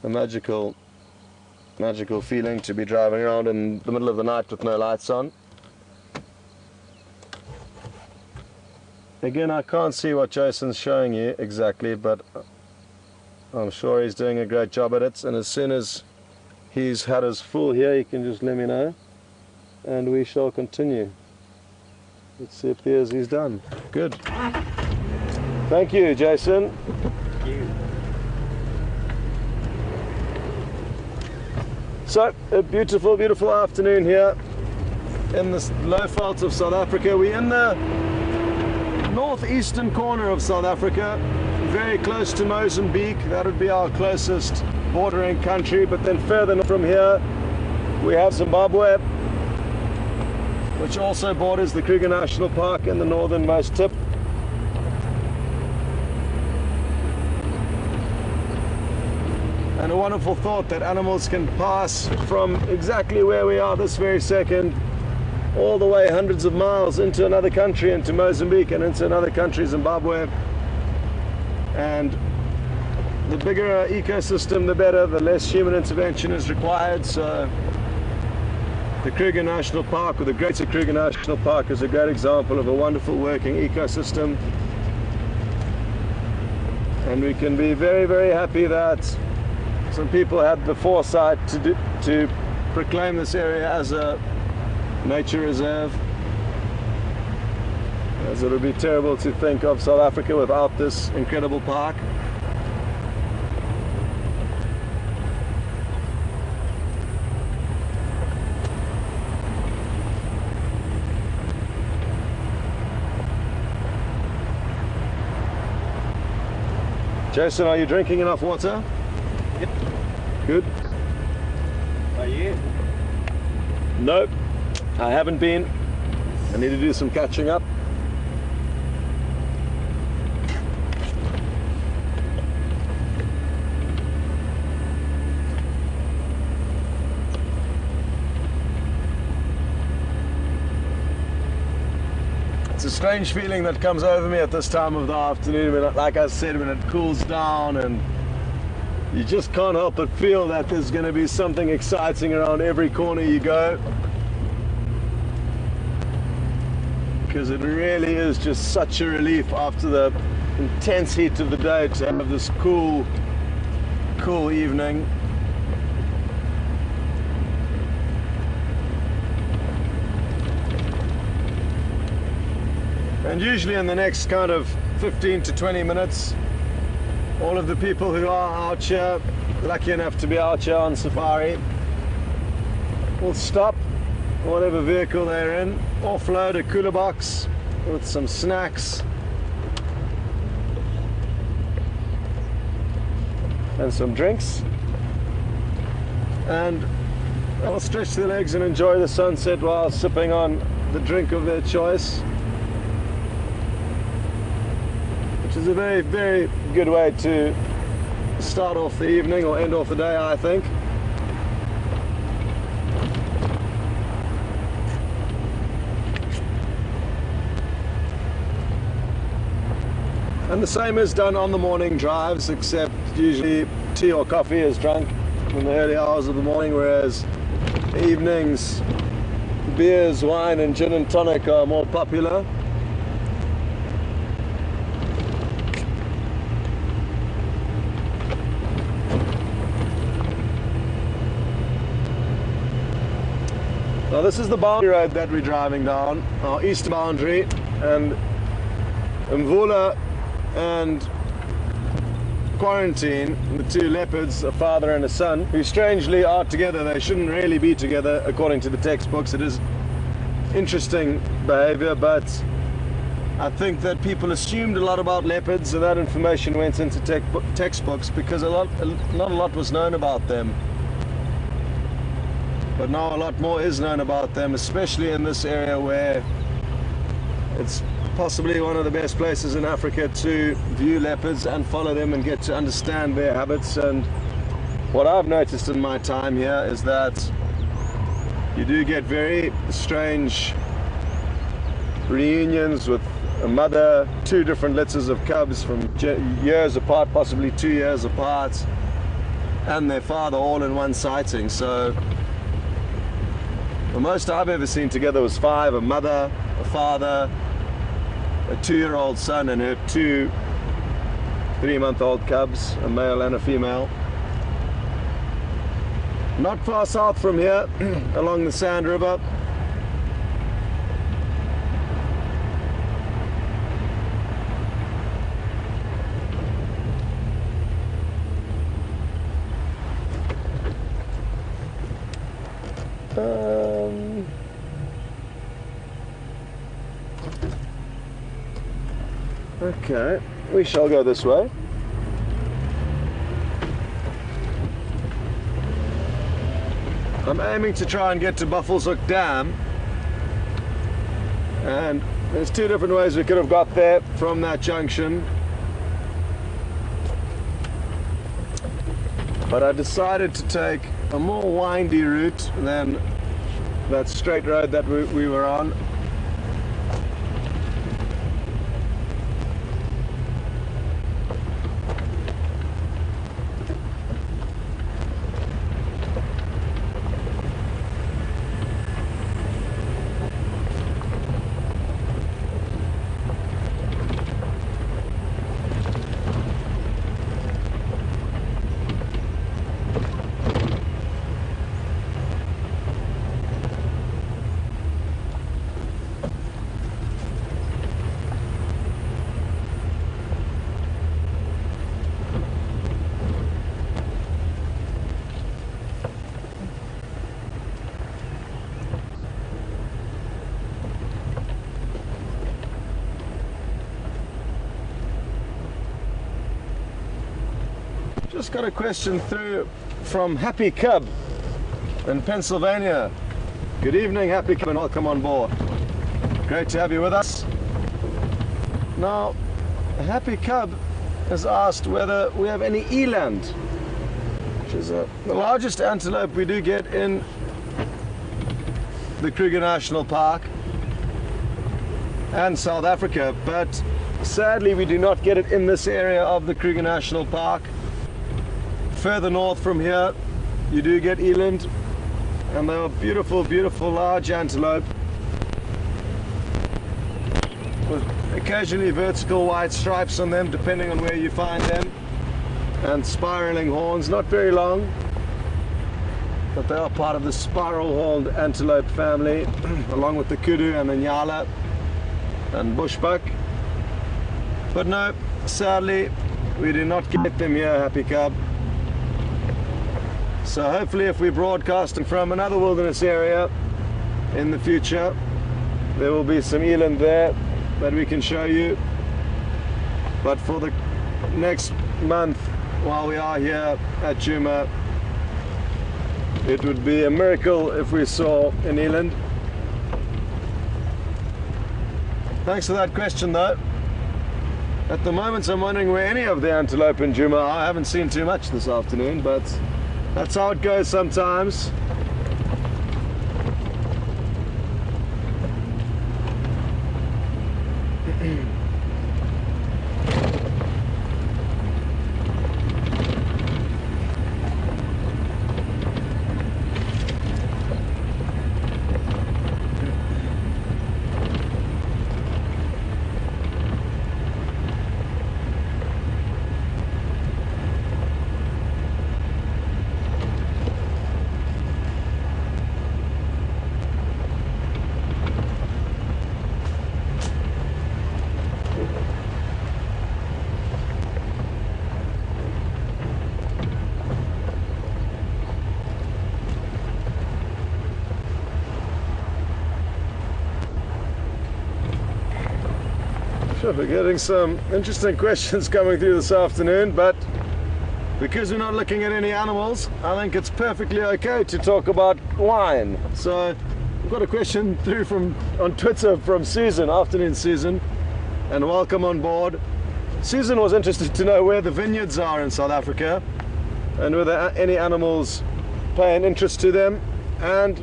a magical feeling to be driving around in the middle of the night with no lights on. Again, I can't see what Jason's showing you exactly, but I'm sure he's doing a great job at it, and as soon as he's had his full here, he can just let me know and we shall continue. Let's see if he's done. Good. Thank you, Jason. Thank you. So, a beautiful, beautiful afternoon here in the low veldt of South Africa. We're in the northeastern corner of South Africa, very close to Mozambique. That would be our closest bordering country, but then further north from here we have Zimbabwe, which also borders the Kruger National Park in the northernmost tip. And a wonderful thought that animals can pass from exactly where we are this very second all the way hundreds of miles into another country, into Mozambique and into another country, Zimbabwe. And the bigger our ecosystem, the better, the less human intervention is required. So the Kruger National Park, or the Greater Kruger National Park, is a great example of a wonderful working ecosystem. And we can be very, very happy that some people had the foresight to proclaim this area as a nature reserve, as it would be terrible to think of South Africa without this incredible park. Jason, are you drinking enough water? Yep. Good. Are you? Nope, I haven't been. I need to do some catching up. It's a strange feeling that comes over me at this time of the afternoon, when, like I said, when it cools down and you just can't help but feel that there's going to be something exciting around every corner you go. Because it really is just such a relief after the intense heat of the day to have this cool evening. And usually in the next kind of 15 to 20 minutes, all of the people who are out here, lucky enough to be out here on safari, will stop whatever vehicle they're in, offload a cooler box with some snacks and some drinks, and they'll stretch their legs and enjoy the sunset while sipping on the drink of their choice, which is a very, very good way to start off the evening or end off the day, I think. And the same is done on the morning drives, except usually tea or coffee is drunk in the early hours of the morning, whereas evenings, beers, wine and gin and tonic are more popular. Now this is the boundary road that we're driving down, our east boundary, and Mvula and Quarantine, the two leopards, a father and a son, who strangely are together. They shouldn't really be together according to the textbooks. It is interesting behavior, but I think that people assumed a lot about leopards, and that information went into textbooks because not a lot was known about them. But now a lot more is known about them, especially in this area where it's possibly one of the best places in Africa to view leopards and follow them and get to understand their habits. And what I've noticed in my time here is that you do get very strange reunions with a mother, two different litters of cubs from years apart, possibly 2 years apart. and their father all in one sighting. So the most I've ever seen together was 5, a mother, a father, a 2-year-old son and her 2 3-month-old cubs, a male and a female. Not far south from here, along the Sand River. Okay, we shall go this way. I'm aiming to try and get to Buffalo's Hook Dam, and there's 2 different ways we could have got there from that junction, but I decided to take a more windy route than that straight road that we were on. Just got a question through from Happy Cub in Pennsylvania. Good evening, Happy Cub, and welcome on board. Great to have you with us. Now, Happy Cub has asked whether we have any eland, which is the largest antelope we do get in the Kruger National Park and South Africa, but sadly we do not get it in this area of the Kruger National Park. Further north from here you do get eland, and they are beautiful, beautiful large antelope with occasionally vertical white stripes on them depending on where you find them, and spiraling horns, not very long, but they are part of the spiral horned antelope family along with the kudu and the nyala and bushbuck. But no, sadly we do not get them here, Happy Cub. So hopefully if we broadcast from another wilderness area in the future, there will be some eland there that we can show you. But for the next month while we are here at Djuma, it would be a miracle if we saw an eland. Thanks for that question though. At the moment I'm wondering where any of the antelope in Djuma are. I haven't seen too much this afternoon, but that's how it goes sometimes. We're getting some interesting questions coming through this afternoon, but because we're not looking at any animals, I think it's perfectly okay to talk about wine. So we've got a question through on Twitter from Susan. Afternoon, Susan, and welcome on board. Susan was interested to know where the vineyards are in South Africa and whether any animals pay an interest to them. And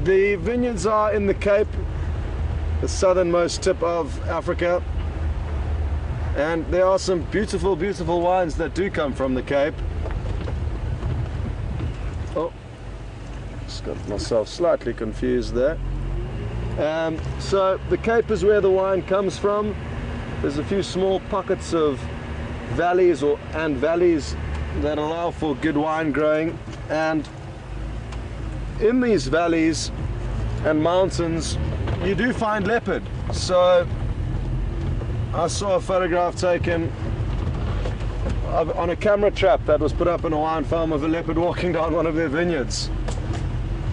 the vineyards are in the Cape, the southernmost tip of Africa, and there are some beautiful, beautiful wines that do come from the Cape. Oh, just got myself slightly confused there. So the Cape is where the wine comes from. There's a few small pockets of valleys valleys that allow for good wine growing, and in these valleys and mountains you do find leopard. So I saw a photograph taken on a camera trap that was put up in a wine farm of a leopard walking down one of their vineyards,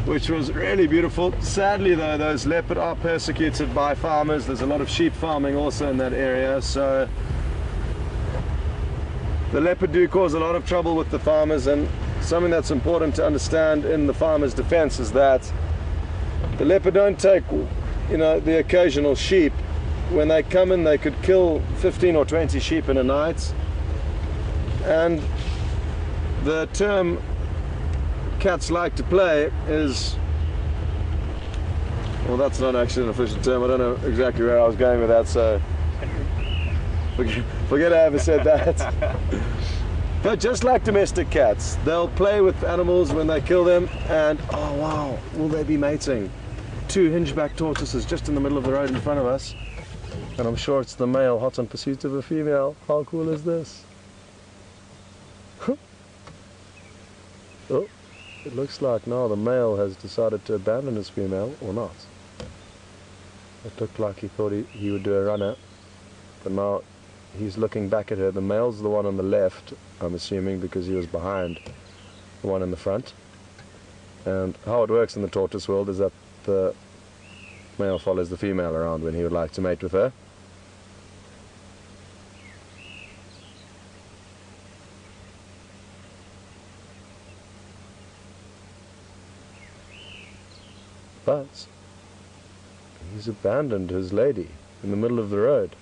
which was really beautiful. Sadly though, those leopard are persecuted by farmers. There's a lot of sheep farming also in that area, so the leopard do cause a lot of trouble with the farmers. And something that's important to understand in the farmers' defense is that the leopard don't take, you know, the occasional sheep. When they come in, they could kill 15 or 20 sheep in a night. And the term cats like to play is, well, that's not actually an official term. I don't know exactly where I was going with that, so forget I ever said that. But just like domestic cats, they'll play with animals when they kill them. And oh wow, will they be mating? 2 hingeback tortoises just in the middle of the road in front of us, and I'm sure it's the male hot in pursuit of a female. How cool is this? Oh, it looks like now the male has decided to abandon his female, or not. It looked like he thought he would do a runner, but now he's looking back at her. The male's the one on the left, I'm assuming, because he was behind the one in the front. And how it works in the tortoise world is that the male follows the female around when he would like to mate with her. But he's abandoned his lady in the middle of the road.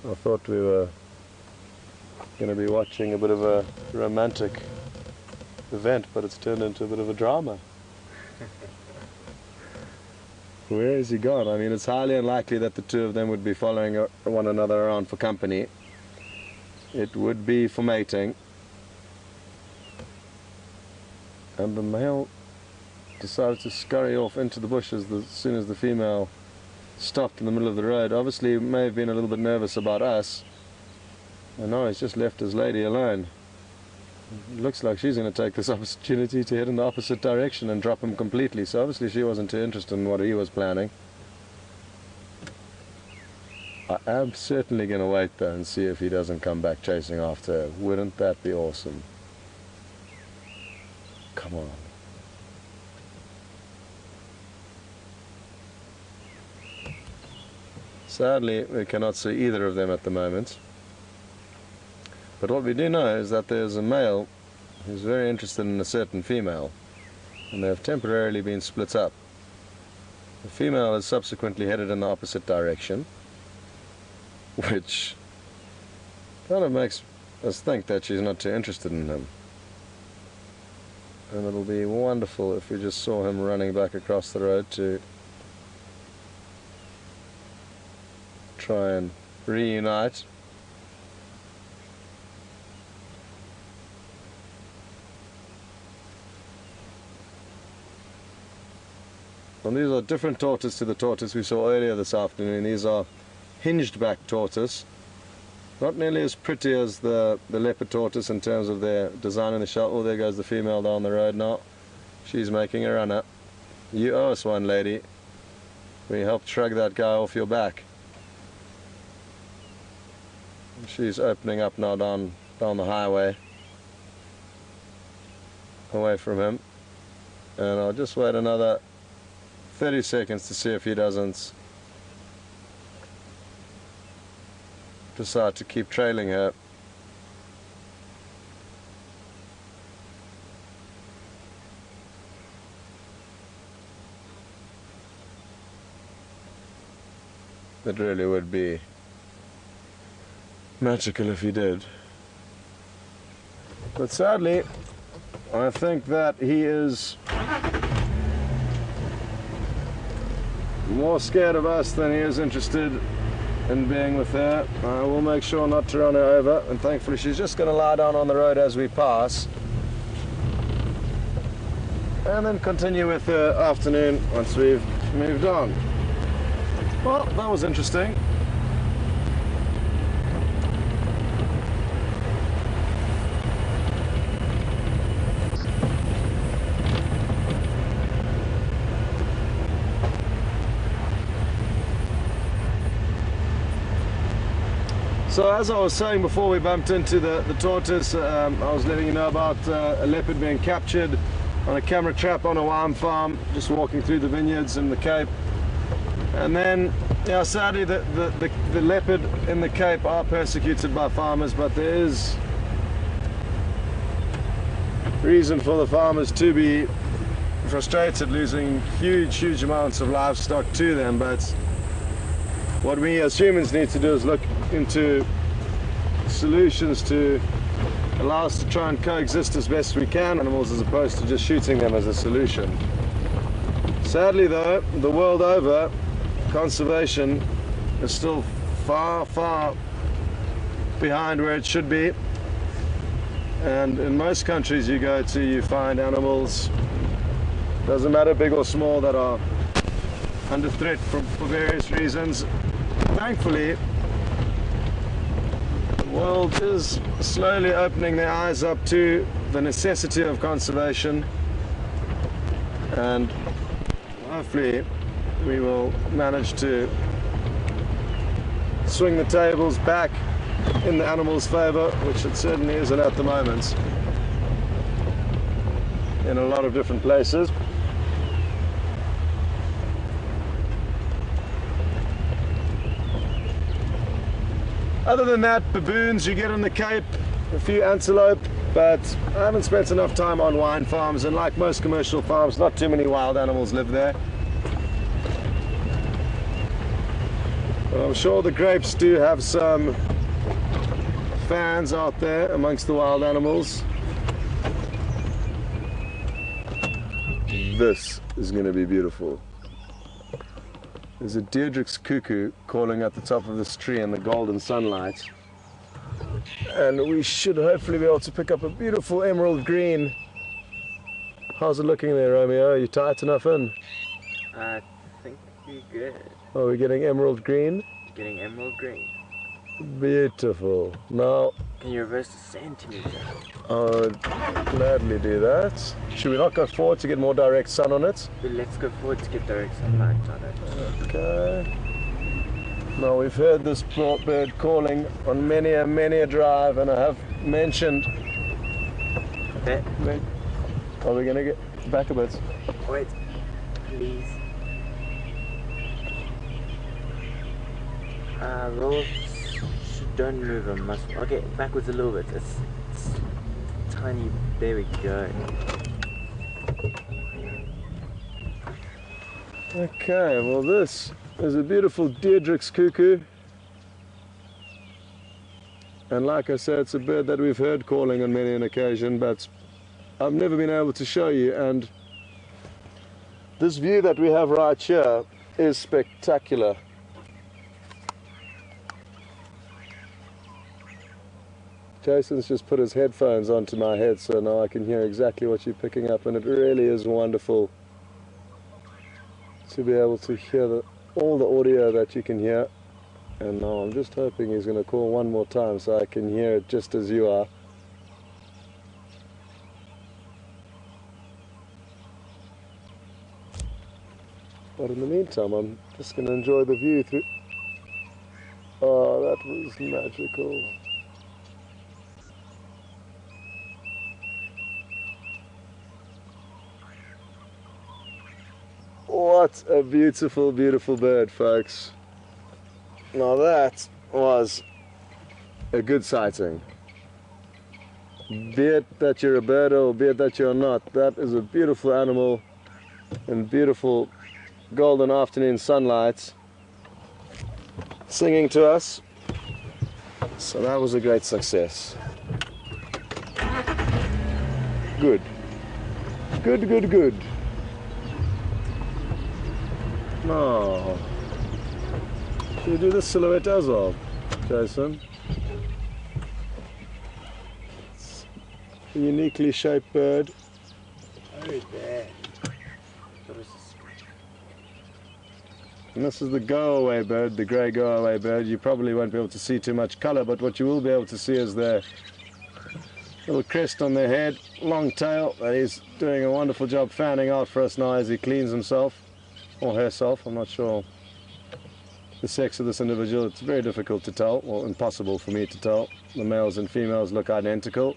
I thought we were going to be watching a bit of a romantic event, but it's turned into a bit of a drama. Where has he gone? I mean, it's highly unlikely that the two of them would be following one another around for company. It would be for mating. And the male decided to scurry off into the bushes as soon as the female stopped in the middle of the road. Obviously he may have been a little bit nervous about us, and now he's just left his lady alone. It looks like she's going to take this opportunity to head in the opposite direction and drop him completely, so obviously she wasn't too interested in what he was planning. I am certainly going to wait though and see if he doesn't come back chasing after her. Wouldn't that be awesome? Come on. Sadly, we cannot see either of them at the moment. But what we do know is that there's a male who's very interested in a certain female, and they have temporarily been split up. The female has subsequently headed in the opposite direction, which kind of makes us think that she's not too interested in him. And it'll be wonderful if we just saw him running back across the road to try and reunite. And these are different tortoise to the tortoise we saw earlier this afternoon. These are hinged back tortoise. Not nearly as pretty as the leopard tortoise in terms of their design in the shell. Oh, there goes the female down the road now. She's making a run up. You owe us one, lady. We helped shrug that guy off your back. She's opening up now down the highway, away from him. And I'll just wait another 30 seconds to see if he doesn't decide to keep trailing her. It really would be magical if he did. But sadly, I think that he is more scared of us than he is interested in being with her. I will make sure not to run her over, and thankfully she's just going to lie down on the road as we pass. And then continue with the afternoon once we've moved on. Well, that was interesting. So as I was saying before we bumped into the tortoise, I was letting you know about a leopard being captured on a camera trap on a wine farm, just walking through the vineyards in the Cape. And then, yeah, sadly the leopard in the Cape are persecuted by farmers, but there is reason for the farmers to be frustrated, losing huge amounts of livestock to them. But what we as humans need to do is look into solutions to allow us to try and coexist as best we can animals, as opposed to just shooting them as a solution. Sadly though, the world over, conservation is still far behind where it should be, and in most countries you go to, you find animals, doesn't matter big or small, that are under threat for various reasons. Thankfully, the world is slowly opening their eyes up to the necessity of conservation, and hopefully we will manage to swing the tables back in the animals' favor, which it certainly isn't at the moment in a lot of different places. Other than that, baboons you get in the Cape, a few antelope, but I haven't spent enough time on wine farms, and like most commercial farms, not too many wild animals live there. But I'm sure the grapes do have some fans out there amongst the wild animals. This is going to be beautiful. There's a Deirdre's cuckoo calling at the top of this tree in the golden sunlight, and we should hopefully be able to pick up a beautiful emerald green. How's it looking there, Romeo? Are you tight enough in? I think you're good. Are we getting emerald green? Getting emerald green. Beautiful. Now, can you reverse the centimeter? I would gladly do that. Should we not go forward to get more direct sun on it? Let's go forward to get direct sunlight on it. Okay. Now, we've heard this bird calling on many a drive, and I have mentioned... Okay. Are we going to get back a bit? Wait, please. Don't move a muscle. Okay, backwards a little bit. It's tiny. There we go. Okay, well this is a beautiful Deirdre's cuckoo. And like I said, it's a bird that we've heard calling on many an occasion, but I've never been able to show you. And this view that we have right here is spectacular. Jason's just put his headphones onto my head, so now I can hear exactly what you're picking up, and it really is wonderful to be able to hear all the audio that you can hear. And now I'm just hoping he's going to call one more time so I can hear it just as you are. But in the meantime, I'm just going to enjoy the view through... Oh, that was magical. What a beautiful, beautiful bird, folks. Now that was a good sighting. Be it that you're a birder or be it that you're not, that is a beautiful animal in beautiful golden afternoon sunlight singing to us. So that was a great success. Good. Good, good, good. Oh. Should we do this silhouette as well, Jason? It's a uniquely shaped bird. Oh, there. And this is the go-away bird, the grey go-away bird. You probably won't be able to see too much colour, but what you will be able to see is their little crest on their head, long tail. He's doing a wonderful job fanning out for us now as he cleans himself, or herself, I'm not sure the sex of this individual. It's very difficult to tell, or impossible for me to tell. The males and females look identical.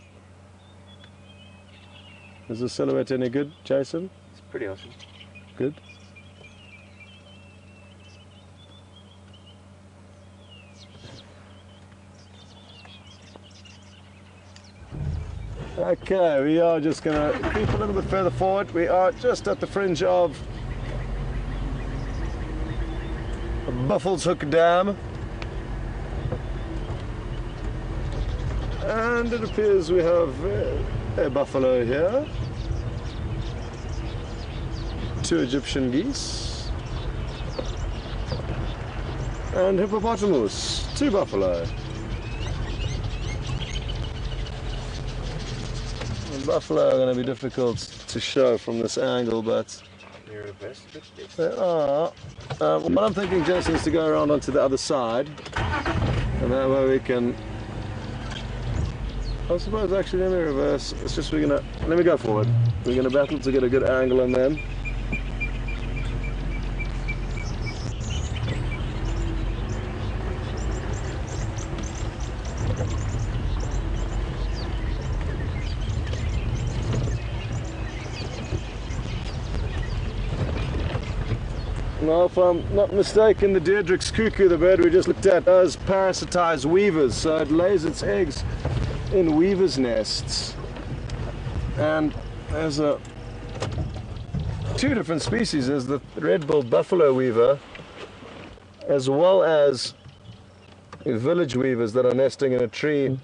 Is the silhouette any good, Jason? It's pretty awesome. Good. Okay, we are just going to creep a little bit further forward. We are just at the fringe of Buffalo's Hook Dam, and it appears we have a buffalo here, 2 Egyptian geese, and hippopotamus, 2 buffalo. The buffalo are going to be difficult to show from this angle, but they are. What I'm thinking, Jason, is to go around onto the other side, and that way we can. I suppose actually let me reverse. It's just let me go forward. We're gonna battle to get a good angle on them. Now, if I'm not mistaken, the Deirdre's cuckoo, the bird we just looked at, does parasitize weavers, so it lays its eggs in weavers' nests. And there's 2 different species. There's the red-billed buffalo weaver, as well as village weavers that are nesting in a tree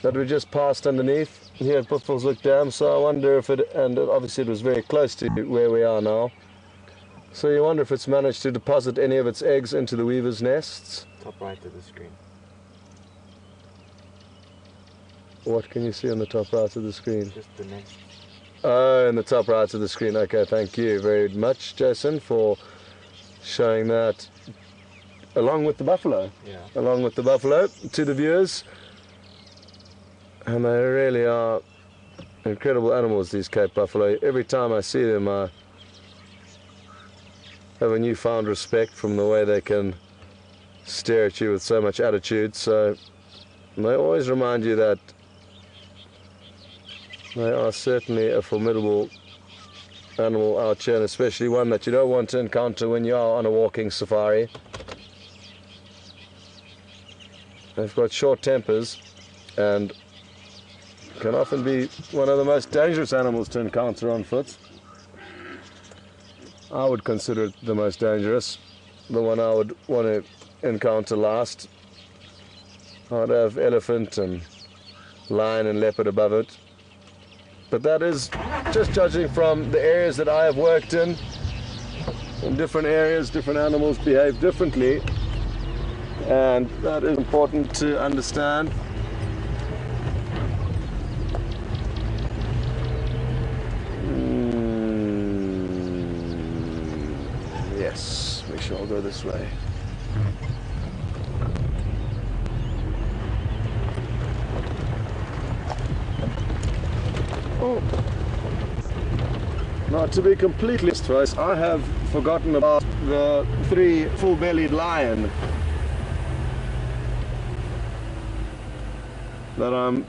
that we just passed underneath here at Buffalo's Hook Dam. So I wonder if it, and obviously it was very close to where we are now. So you wonder if it's managed to deposit any of its eggs into the weaver's nests. Top right of the screen. What can you see on the top right of the screen? Just the nest. Oh, in the top right of the screen. Okay, thank you very much, Jason, for showing that along with the buffalo. Yeah. Along with the buffalo to the viewers. And they really are incredible animals, these Cape buffalo. Every time I see them, I have a newfound respect from the way they can stare at you with so much attitude. So they always remind you that they are certainly a formidable animal out here, and especially one that you don't want to encounter when you are on a walking safari. They've got short tempers and can often be one of the most dangerous animals to encounter on foot. I would consider it the most dangerous, the one I would want to encounter last. I'd have elephant and lion and leopard above it. But that is just judging from the areas that I have worked in. In different areas, different animals behave differently, and that is important to understand. Yes, we shall go this way. Oh. Now, to be completely honest, I have forgotten about the 3 full-bellied lion that I'm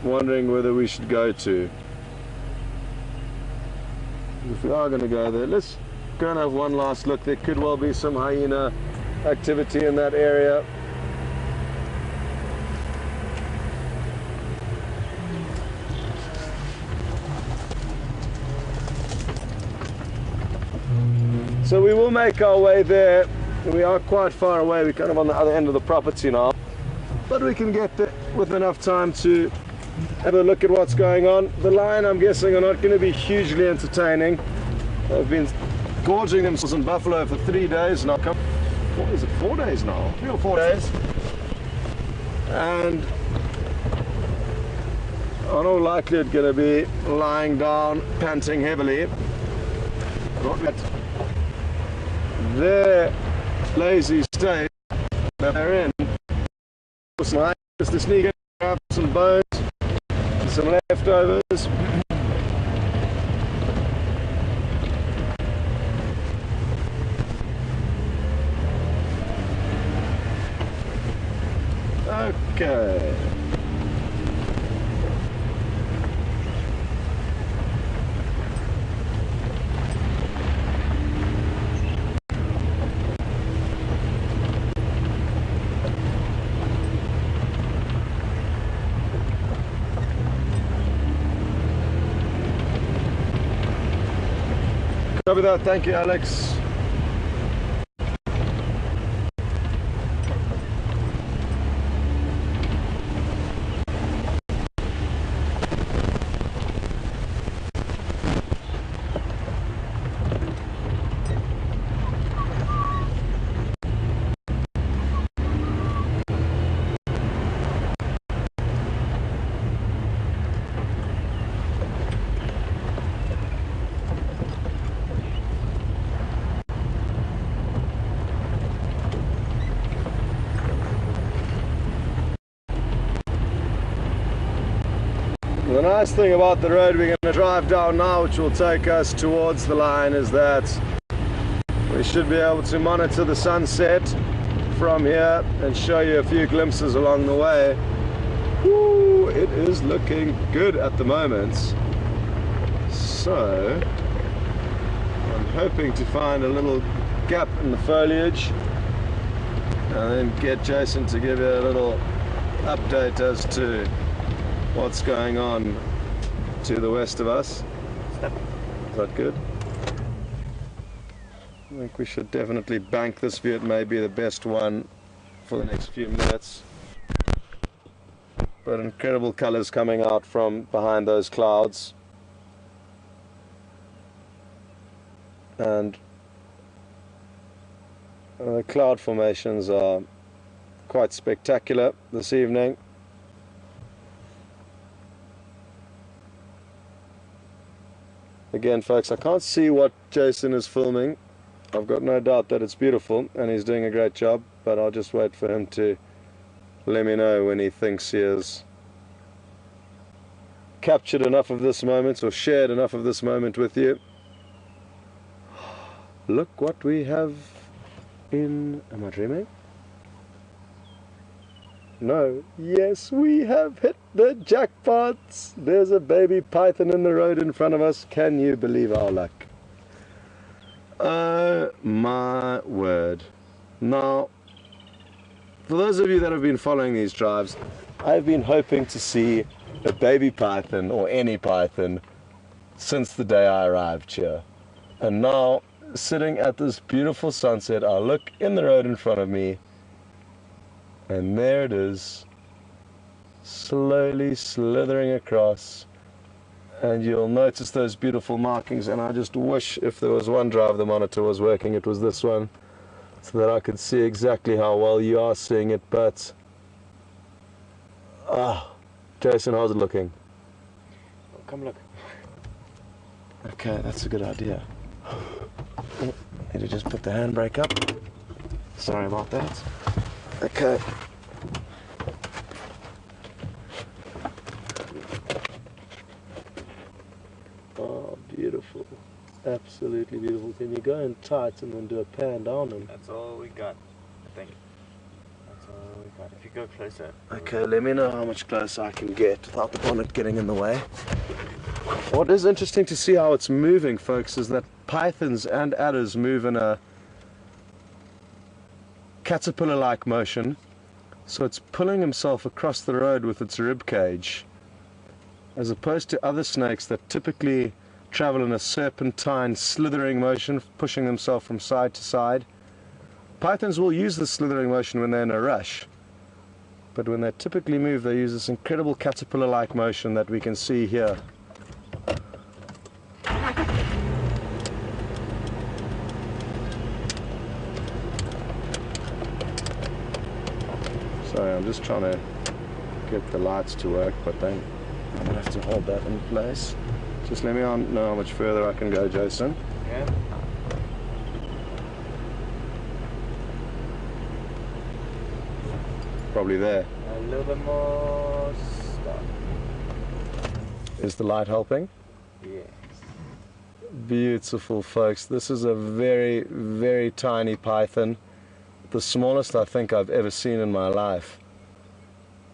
wondering whether we should go to. If we are going to go there, let's go and have one last look. There could well be some hyena activity in that area. So we will make our way there. We are quite far away. We're kind of on the other end of the property now. But we can get there with enough time to have a look at what's going on. The lion, I'm guessing, are not going to be hugely entertaining. They've been gorging themselves in buffalo for 3 days now. What is it, 4 days now? 3 or 4 days. And in all likelihood going to be lying down, panting heavily. Their lazy state that they're in. Just to sneak in, grab some bones, some leftovers. Okay. Copy that, thank you, Alex. The nice thing about the road we're going to drive down now, which will take us towards the line, is that we should be able to monitor the sunset from here and show you a few glimpses along the way. Woo, it is looking good at the moment. So I'm hoping to find a little gap in the foliage and then get Jason to give you a little update as to what's going on to the west of us. Is that good? I think we should definitely bank this view. It may be the best one for the next few minutes. But incredible colors coming out from behind those clouds. And the cloud formations are quite spectacular this evening. Again, folks, I can't see what Jason is filming. I've got no doubt that it's beautiful and he's doing a great job, but I'll just wait for him to let me know when he thinks he has captured enough of this moment or shared enough of this moment with you. Look what we have in... Am I dreaming? No. Yes, we have hit the jackpots. There's a baby python in the road in front of us. Can you believe our luck? Oh my word. Now, for those of you that have been following these drives, I've been hoping to see a baby python or any python since the day I arrived here. And now, sitting at this beautiful sunset, I look in the road in front of me, and there it is, slowly slithering across, and you'll notice those beautiful markings. And I just wish if there was one drive the monitor was working, it was this one, so that I could see exactly how well you are seeing it. But Jason, how's it looking? Oh, come look. Okay, that's a good idea. Need to just put the handbrake up. Sorry about that. Okay. Oh, beautiful. Absolutely beautiful. Can you go in tight and then do a pan down them? That's all we got, I think. That's all we got. If you go closer. Okay, let me know how much closer I can get without the bonnet getting in the way. What is interesting to see how it's moving, folks, is that pythons and adders move in a caterpillar-like motion. So it's pulling himself across the road with its rib cage, as opposed to other snakes that typically travel in a serpentine slithering motion, pushing themselves from side to side. Pythons will use the slithering motion when they're in a rush, but when they typically move, they use this incredible caterpillar-like motion that we can see here. I'm just trying to get the lights to work, but then I'm gonna have to hold that in place. Just let me know how much further I can go, Jason. Yeah. Probably there. A little bit more. Stop. Is the light helping? Yes. Beautiful, folks. This is a very, very tiny python. The smallest I think I've ever seen in my life.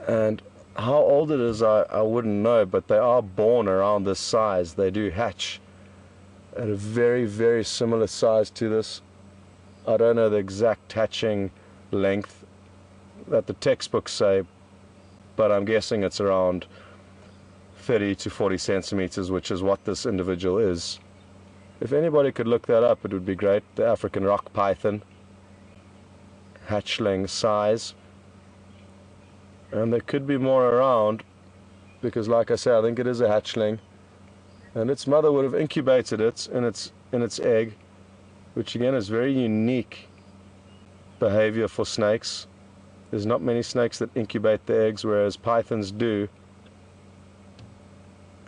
And how old it is, I wouldn't know, but they are born around this size. They do hatch at a very, very similar size to this. I don't know the exact hatching length that the textbooks say, but I'm guessing it's around 30 to 40 centimeters, which is what this individual is. If anybody could look that up, it would be great. The African rock python, hatchling size. And there could be more around, because like I say, I think it is a hatchling. And its mother would have incubated it in its egg, which again is very unique behavior for snakes. There's not many snakes that incubate the eggs, whereas pythons do.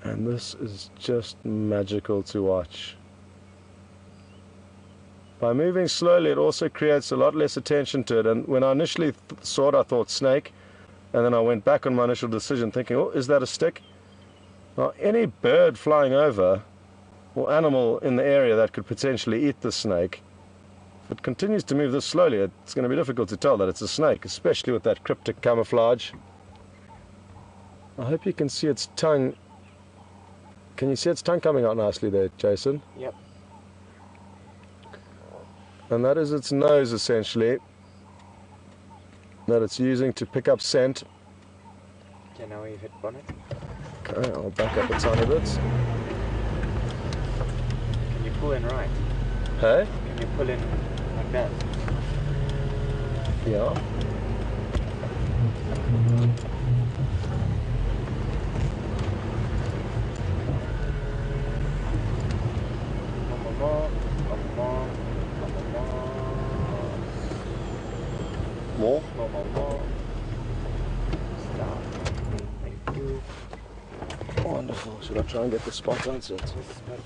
And this is just magical to watch. By moving slowly, it also creates a lot less attention to it. And when I initially saw it, I thought snake. And then I went back on my initial decision thinking, oh, is that a stick? Now, any bird flying over or animal in the area that could potentially eat the snake, if it continues to move this slowly, it's going to be difficult to tell that it's a snake, especially with that cryptic camouflage. I hope you can see its tongue. Can you see its tongue coming out nicely there, Jason? Yep. And that is its nose, essentially, that it's using to pick up scent. Okay, now we've hit bonnet. Okay, I'll back up a tiny bit. Can you pull in right? Hey? Can you pull in like that? Yeah. More? More. Stop. Thank you. Wonderful. Should I try and get the spotlights in? This is good.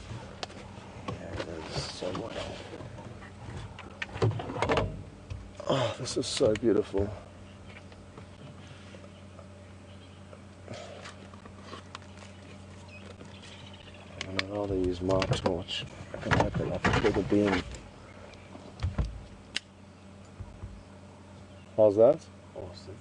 There it is. Somewhere. Oh, this is so beautiful. I'm going to rather use my torch. I can make a lot bigger beam. How's that? Awesome.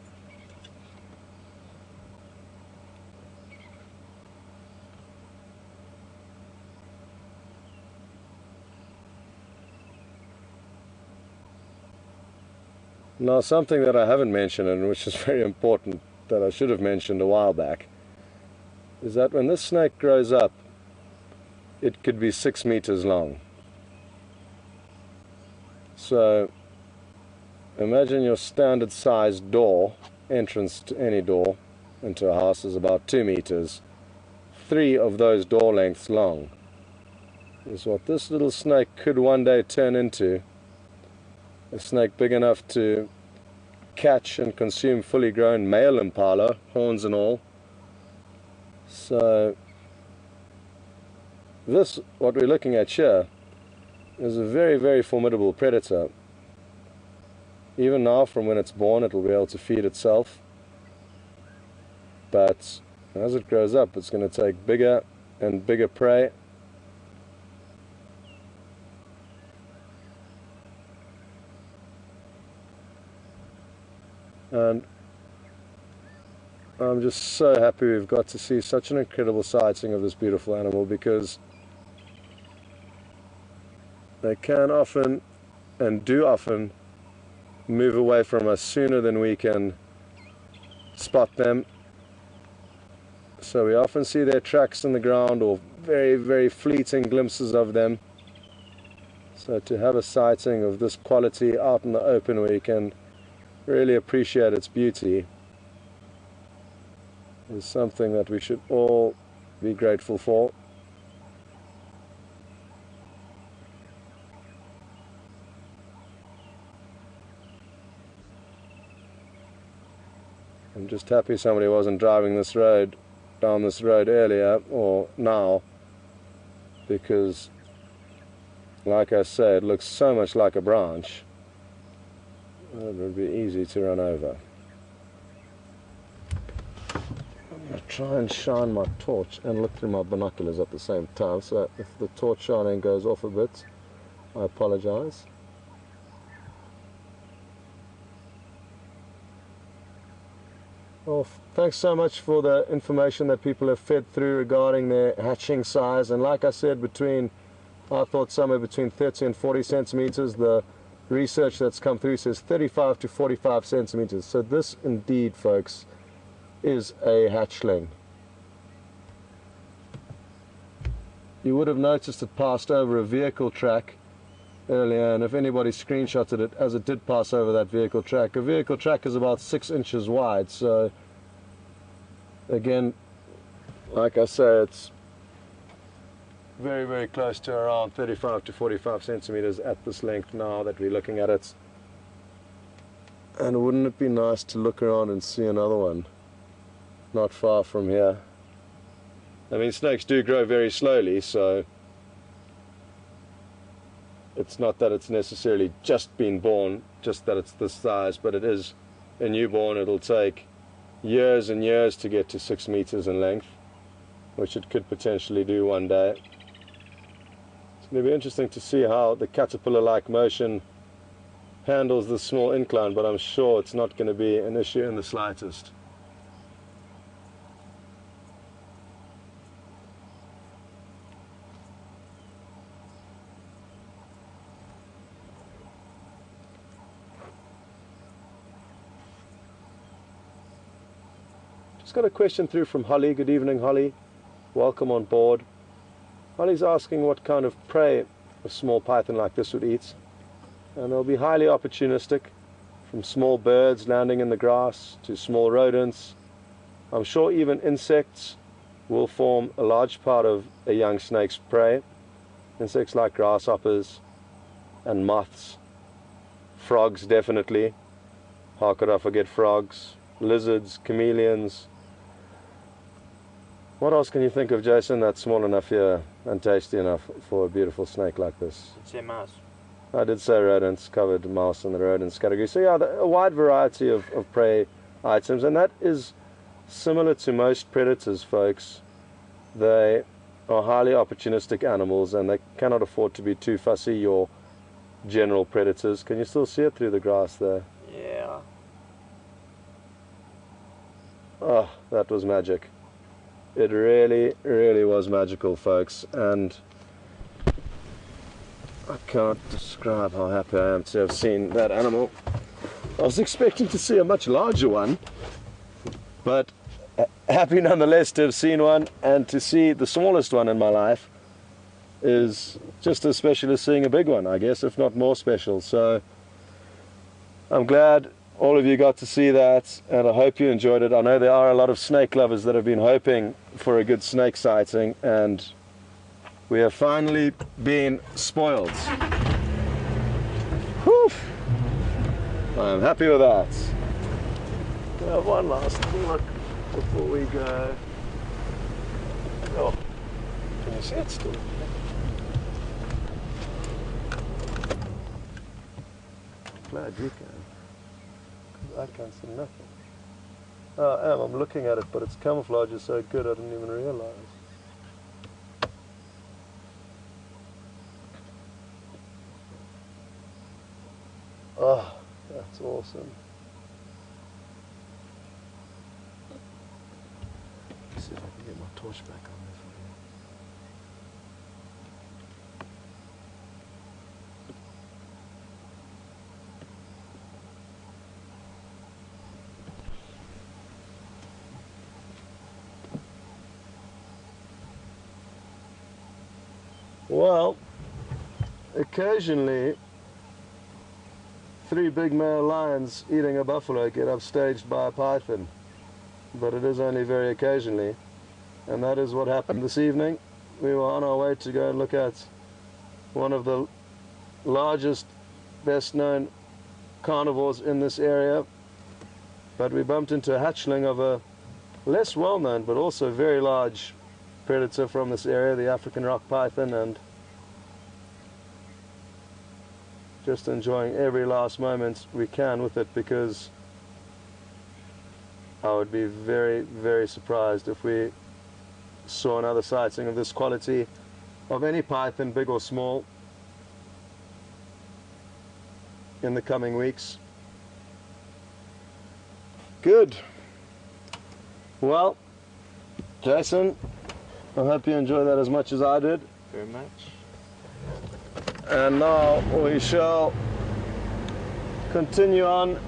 Now, something that I haven't mentioned, and which is very important, that I should have mentioned a while back, is that when this snake grows up, it could be 6 meters long. So, imagine your standard size door, entrance to any door into a house is about 2 meters. 3 of those door lengths long is what this little snake could one day turn into. A snake big enough to catch and consume fully grown male impala, horns and all. So this, what we're looking at here, is a very, very formidable predator. Even now, from when it's born, it will be able to feed itself. But as it grows up, it's going to take bigger and bigger prey. And I'm just so happy we've got to see such an incredible sighting of this beautiful animal, because they can often, and do often, move away from us sooner than we can spot them. So we often see their tracks in the ground, or very, very fleeting glimpses of them. So to have a sighting of this quality out in the open where you can really appreciate its beauty is something that we should all be grateful for. I'm just happy somebody wasn't driving this road, down this road earlier or now, because like I said, it looks so much like a branch. It would be easy to run over. I'm going to try and shine my torch and look through my binoculars at the same time, so if the torch shining goes off a bit, I apologize. Well, thanks so much for the information that people have fed through regarding their hatching size, and like I said, I thought somewhere between 30 and 40 centimeters. The research that's come through says 35 to 45 centimeters. So this indeed, folks, is a hatchling. You would have noticed it passed over a vehicle track earlier, and if anybody screenshotted it, as it did pass over that vehicle track, a vehicle track is about 6 inches wide, so again, like I say, it's very, very close to around 35 to 45 centimeters at this length now that we're looking at it. And wouldn't it be nice to look around and see another one not far from here? I mean, snakes do grow very slowly, so it's not that it's necessarily just been born, just that it's this size, but it is a newborn. It'll take years and years to get to 6 meters in length, which it could potentially do one day. It's going to be interesting to see how the caterpillar-like motion handles this small incline, but I'm sure it's not going to be an issue in the slightest. Just got a question through from Holly. Good evening, Holly. Welcome on board. Holly's asking what kind of prey a small python like this would eat. And they'll be highly opportunistic, from small birds landing in the grass to small rodents. I'm sure even insects will form a large part of a young snake's prey. Insects like grasshoppers and moths. Frogs, definitely. How could I forget frogs? Lizards, chameleons. What else can you think of, Jason, that's small enough here and tasty enough for a beautiful snake like this? Did you say mouse? I did say rodents, covered mouse in the rodents category. So yeah, a wide variety of prey items, and that is similar to most predators, folks. They are highly opportunistic animals, and they cannot afford to be too fussy, your general predators. Can you still see it through the grass there? Yeah. Oh, that was magic. It really, really was magical, folks, and I can't describe how happy I am to have seen that animal. I was expecting to see a much larger one, but happy nonetheless to have seen one, and to see the smallest one in my life is just as special as seeing a big one, I guess, if not more special. So I'm glad all of you got to see that, and I hope you enjoyed it. I know there are a lot of snake lovers that have been hoping for a good snake sighting, and we have finally been spoiled. Whew. I'm happy with that. We have one last look before we go. Oh, can you see it still? I'm glad you can. I can't see nothing. Oh, I'm looking at it, but its camouflage is so good I didn't even realize. Oh, that's awesome. Let's see if I can get my torch back on there for you. Well, occasionally 3 big male lions eating a buffalo get upstaged by a python, but it is only very occasionally, and that is what happened this evening. We were on our way to go and look at one of the largest, best known carnivores in this area, but we bumped into a hatchling of a less well-known but also very large predator from this area, the African rock python, and just enjoying every last moment we can with it, because I would be very, very surprised if we saw another sighting of this quality of any python, big or small, in the coming weeks. Good. Well, Jason, I hope you enjoyed that as much as I did. Very much. And now we shall continue on.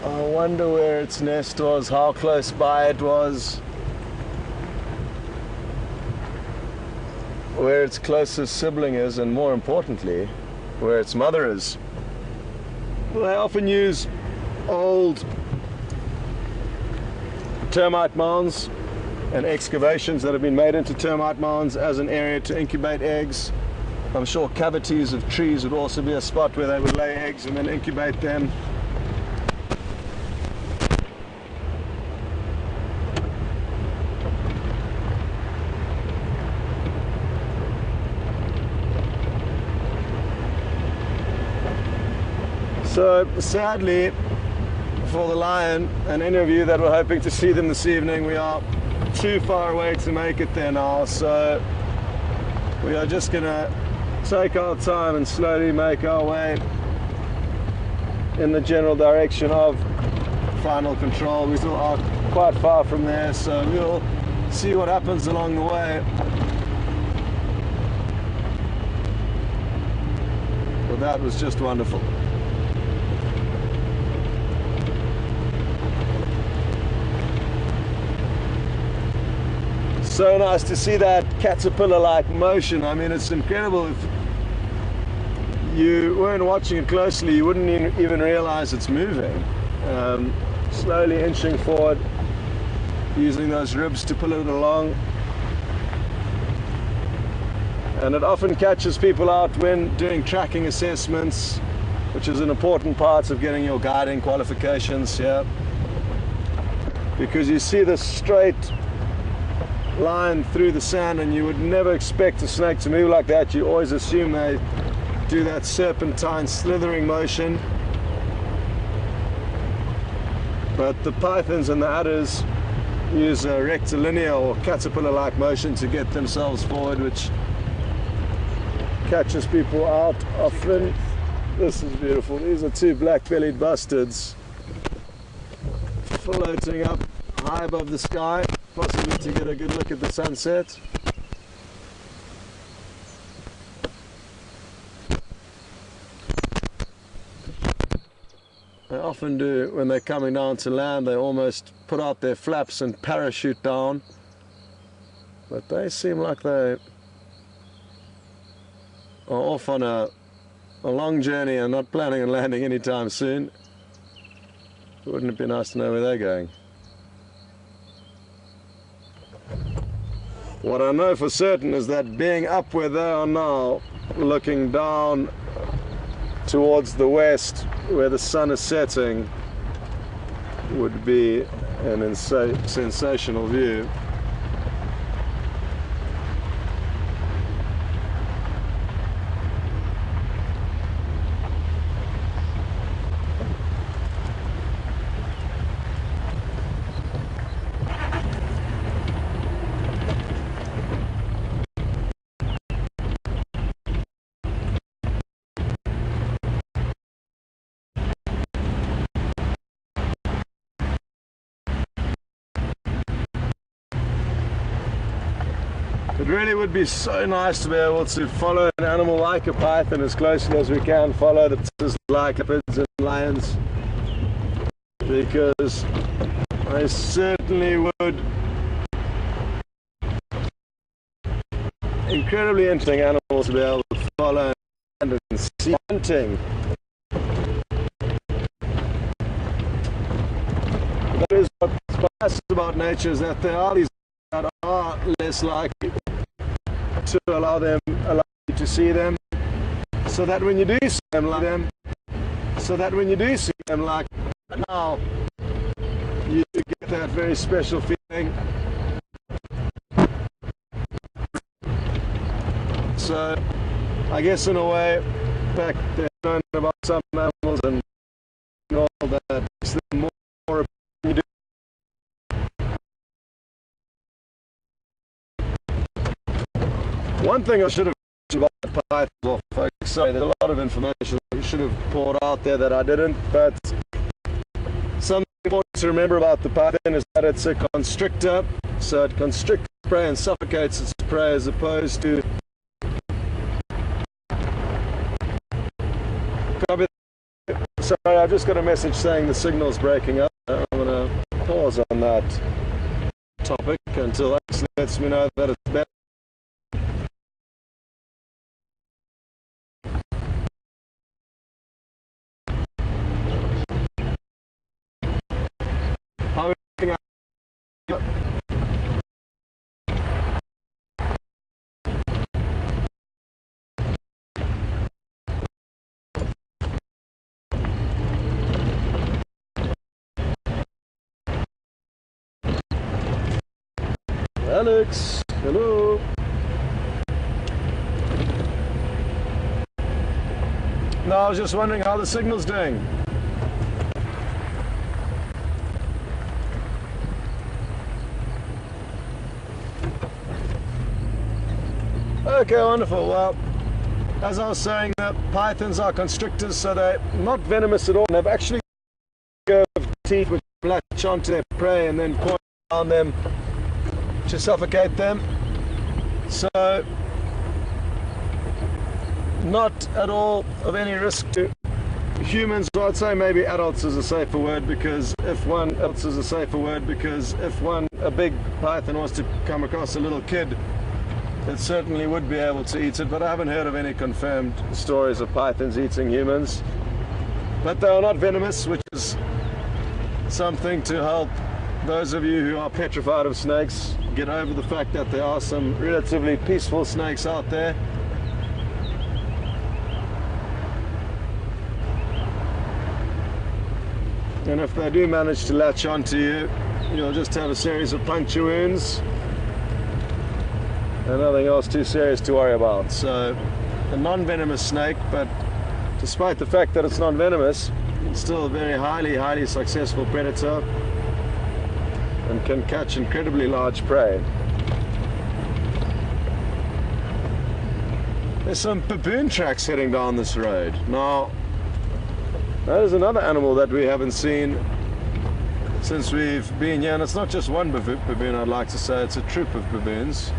I wonder where its nest was, how close by it was, where its closest sibling is, and more importantly, where its mother is. They often use old termite mounds and excavations that have been made into termite mounds as an area to incubate eggs. I'm sure cavities of trees would also be a spot where they would lay eggs and then incubate them. So sadly for the lion and any of you that were hoping to see them this evening, we are too far away to make it there now, so we are just gonna take our time and slowly make our way in the general direction of final control. We still are quite far from there, so we'll see what happens along the way. Well, that was just wonderful. So nice to see that caterpillar-like motion. I mean, it's incredible. If you weren't watching it closely, you wouldn't even realize it's moving. Slowly inching forward, using those ribs to pull it along. And it often catches people out when doing tracking assessments, which is an important part of getting your guiding qualifications here. Because you see this straight line through the sand, and you would never expect a snake to move like that. You always assume they do that serpentine slithering motion, but the pythons and the adders use a rectilinear or caterpillar-like motion to get themselves forward, which catches people out often. This is beautiful. These are two black-bellied bustards floating up high above the sky, possibly to get a good look at the sunset. They often do, when they're coming down to land, they almost put out their flaps and parachute down, but they seem like they are off on a long journey and not planning on landing anytime soon. Wouldn't it be nice to know where they're going? What I know for certain is that being up where they are now, looking down towards the west where the sun is setting, would be an sensational view. It really would be so nice to be able to follow an animal like a python as closely as we can follow the predators like leopards and lions, because I certainly would. Incredibly interesting animals to be able to follow and see hunting. That is what's nice about nature, is that there are these that are less likely to allow you to see them, so that when you do see them, like them, so that when you do see them like now, you get that very special feeling. So I guess in a way, back then learning about some animals and all that makes them more you do. One thing I should have mentioned about the pythons, folks, sorry, there's a lot of information that I should have poured out there that I didn't, but something important to remember about the python is that it's a constrictor, so it constricts prey and suffocates its prey, as opposed to sorry, I've just got a message saying the signal's breaking up. I'm going to pause on that topic until actually lets me know that it's better. Alex, hello. No, I was just wondering how the signal's doing. Okay, wonderful. Well, as I was saying, the pythons are constrictors, so they're not venomous at all. They've actually got teeth which latch onto their prey and then coil around them to suffocate them. So not at all of any risk to humans. Well, I'd say maybe adults is a safer word, because if a big python was to come across a little kid, it certainly would be able to eat it, but I haven't heard of any confirmed stories of pythons eating humans. But they are not venomous, which is something to help those of you who are petrified of snakes get over the fact that there are some relatively peaceful snakes out there. And if they do manage to latch onto you, you'll just have a series of puncture wounds and nothing else too serious to worry about. So a non-venomous snake, but despite the fact that it's non-venomous, it's still a very highly successful predator and can catch incredibly large prey. There's some baboon tracks heading down this road. Now, that is another animal that we haven't seen since we've been here, and it's not just one baboon, I'd like to say, it's a troop of baboons.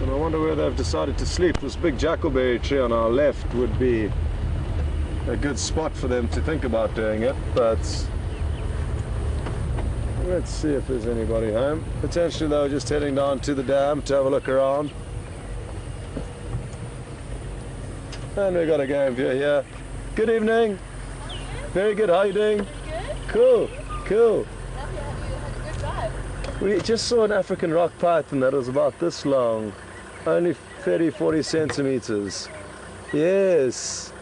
And I wonder where they've decided to sleep. This big jackalberry tree on our left would be a good spot for them to think about doing it, but let's see if there's anybody home. Potentially they were just heading down to the dam to have a look around. And we've got a game view here. Good evening. Very good, how are you doing? Good. Cool, cool. Lovely, had a good drive. We just saw an African rock python that was about this long, only 30-40 centimeters. Yes,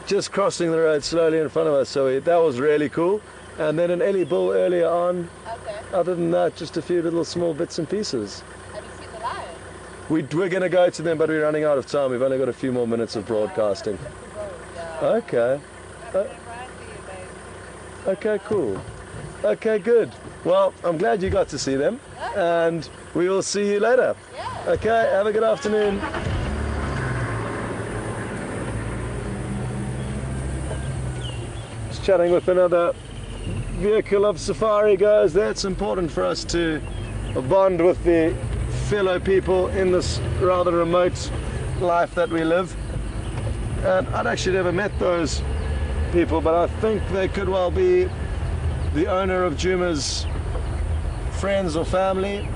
just crossing the road slowly in front of us, so that was really cool. And then an Ellie bull earlier on. Okay. Other than that, just a few little small bits and pieces. Have you seen the lion? We're going to go to them, but we're running out of time. We've only got a few more minutes of broadcasting. Okay. Okay, cool. Okay, good. Well, I'm glad you got to see them, and we will see you later. Yeah. Okay, have a good afternoon. Just chatting with another vehicle of safari goers there. It's important for us to bond with the fellow people in this rather remote life that we live. And I'd actually never met those people, but I think they could well be the owner of Djuma's friends or family.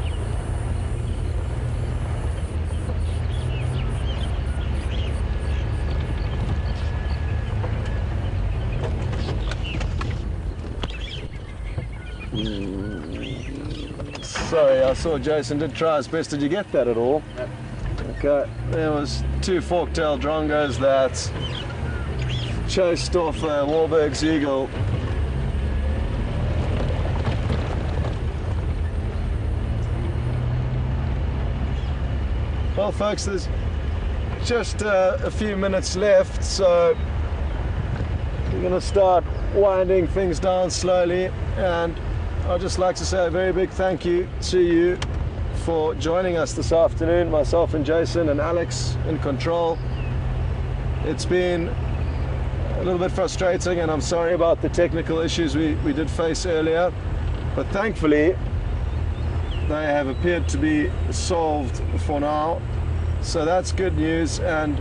Sorry, I saw Jason did try his best. Did you get that at all? Yep. Okay, there was two fork-tailed drongos that chased off Wahlberg's eagle. Well folks, there's just a few minutes left, so we're going to start winding things down slowly, and I'd just like to say a very big thank you to you for joining us this afternoon, myself and Jason and Alex in control. It's been a little bit frustrating, and I'm sorry about the technical issues we did face earlier, but thankfully they have appeared to be solved for now, so that's good news. And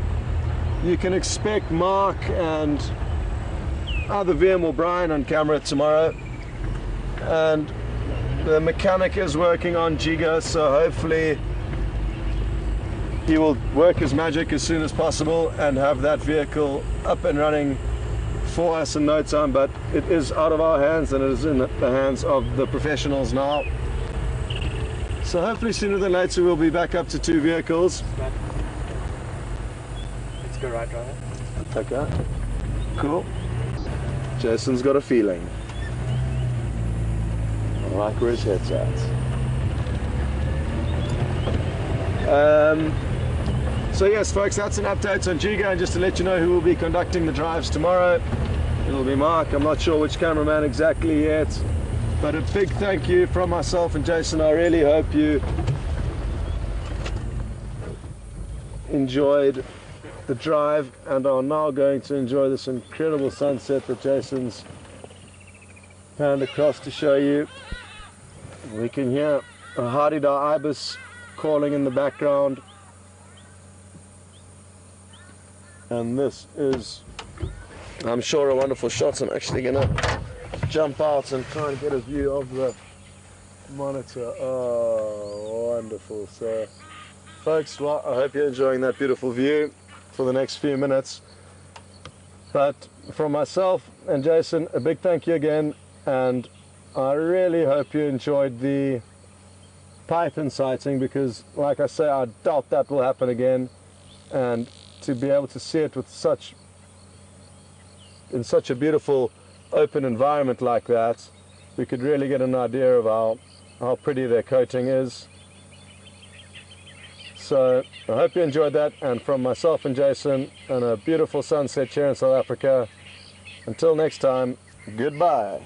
you can expect Mark and either VM or Brian on camera tomorrow, and the mechanic is working on Giga, so hopefully he will work his magic as soon as possible and have that vehicle up and running for us in no time. But it is out of our hands, and it is in the hands of the professionals now. So hopefully sooner than later we'll be back up to 2 vehicles. Let's go right, driver. Okay, cool. Jason's got a feeling. I like where his head's at. So yes folks, that's an update on Giga, and just to let you know who will be conducting the drives tomorrow. It'll be Mark. I'm not sure which cameraman exactly yet, but a big thank you from myself and Jason. I really hope you enjoyed the drive and are now going to enjoy this incredible sunset that Jason's panned across to show you. We can hear a hardy-da ibis calling in the background, and this is, I'm sure, a wonderful shot. So I'm actually gonna jump out and try and get a view of the monitor. Oh, wonderful. So folks, well, I hope you're enjoying that beautiful view for the next few minutes. But from myself and Jason, a big thank you again, and I really hope you enjoyed the python sighting, because like I say, I doubt that will happen again, and to be able to see it with in such a beautiful open environment like that, we could really get an idea of how pretty their coating is. So I hope you enjoyed that, and from myself and Jason, and a beautiful sunset here in South Africa, until next time, goodbye.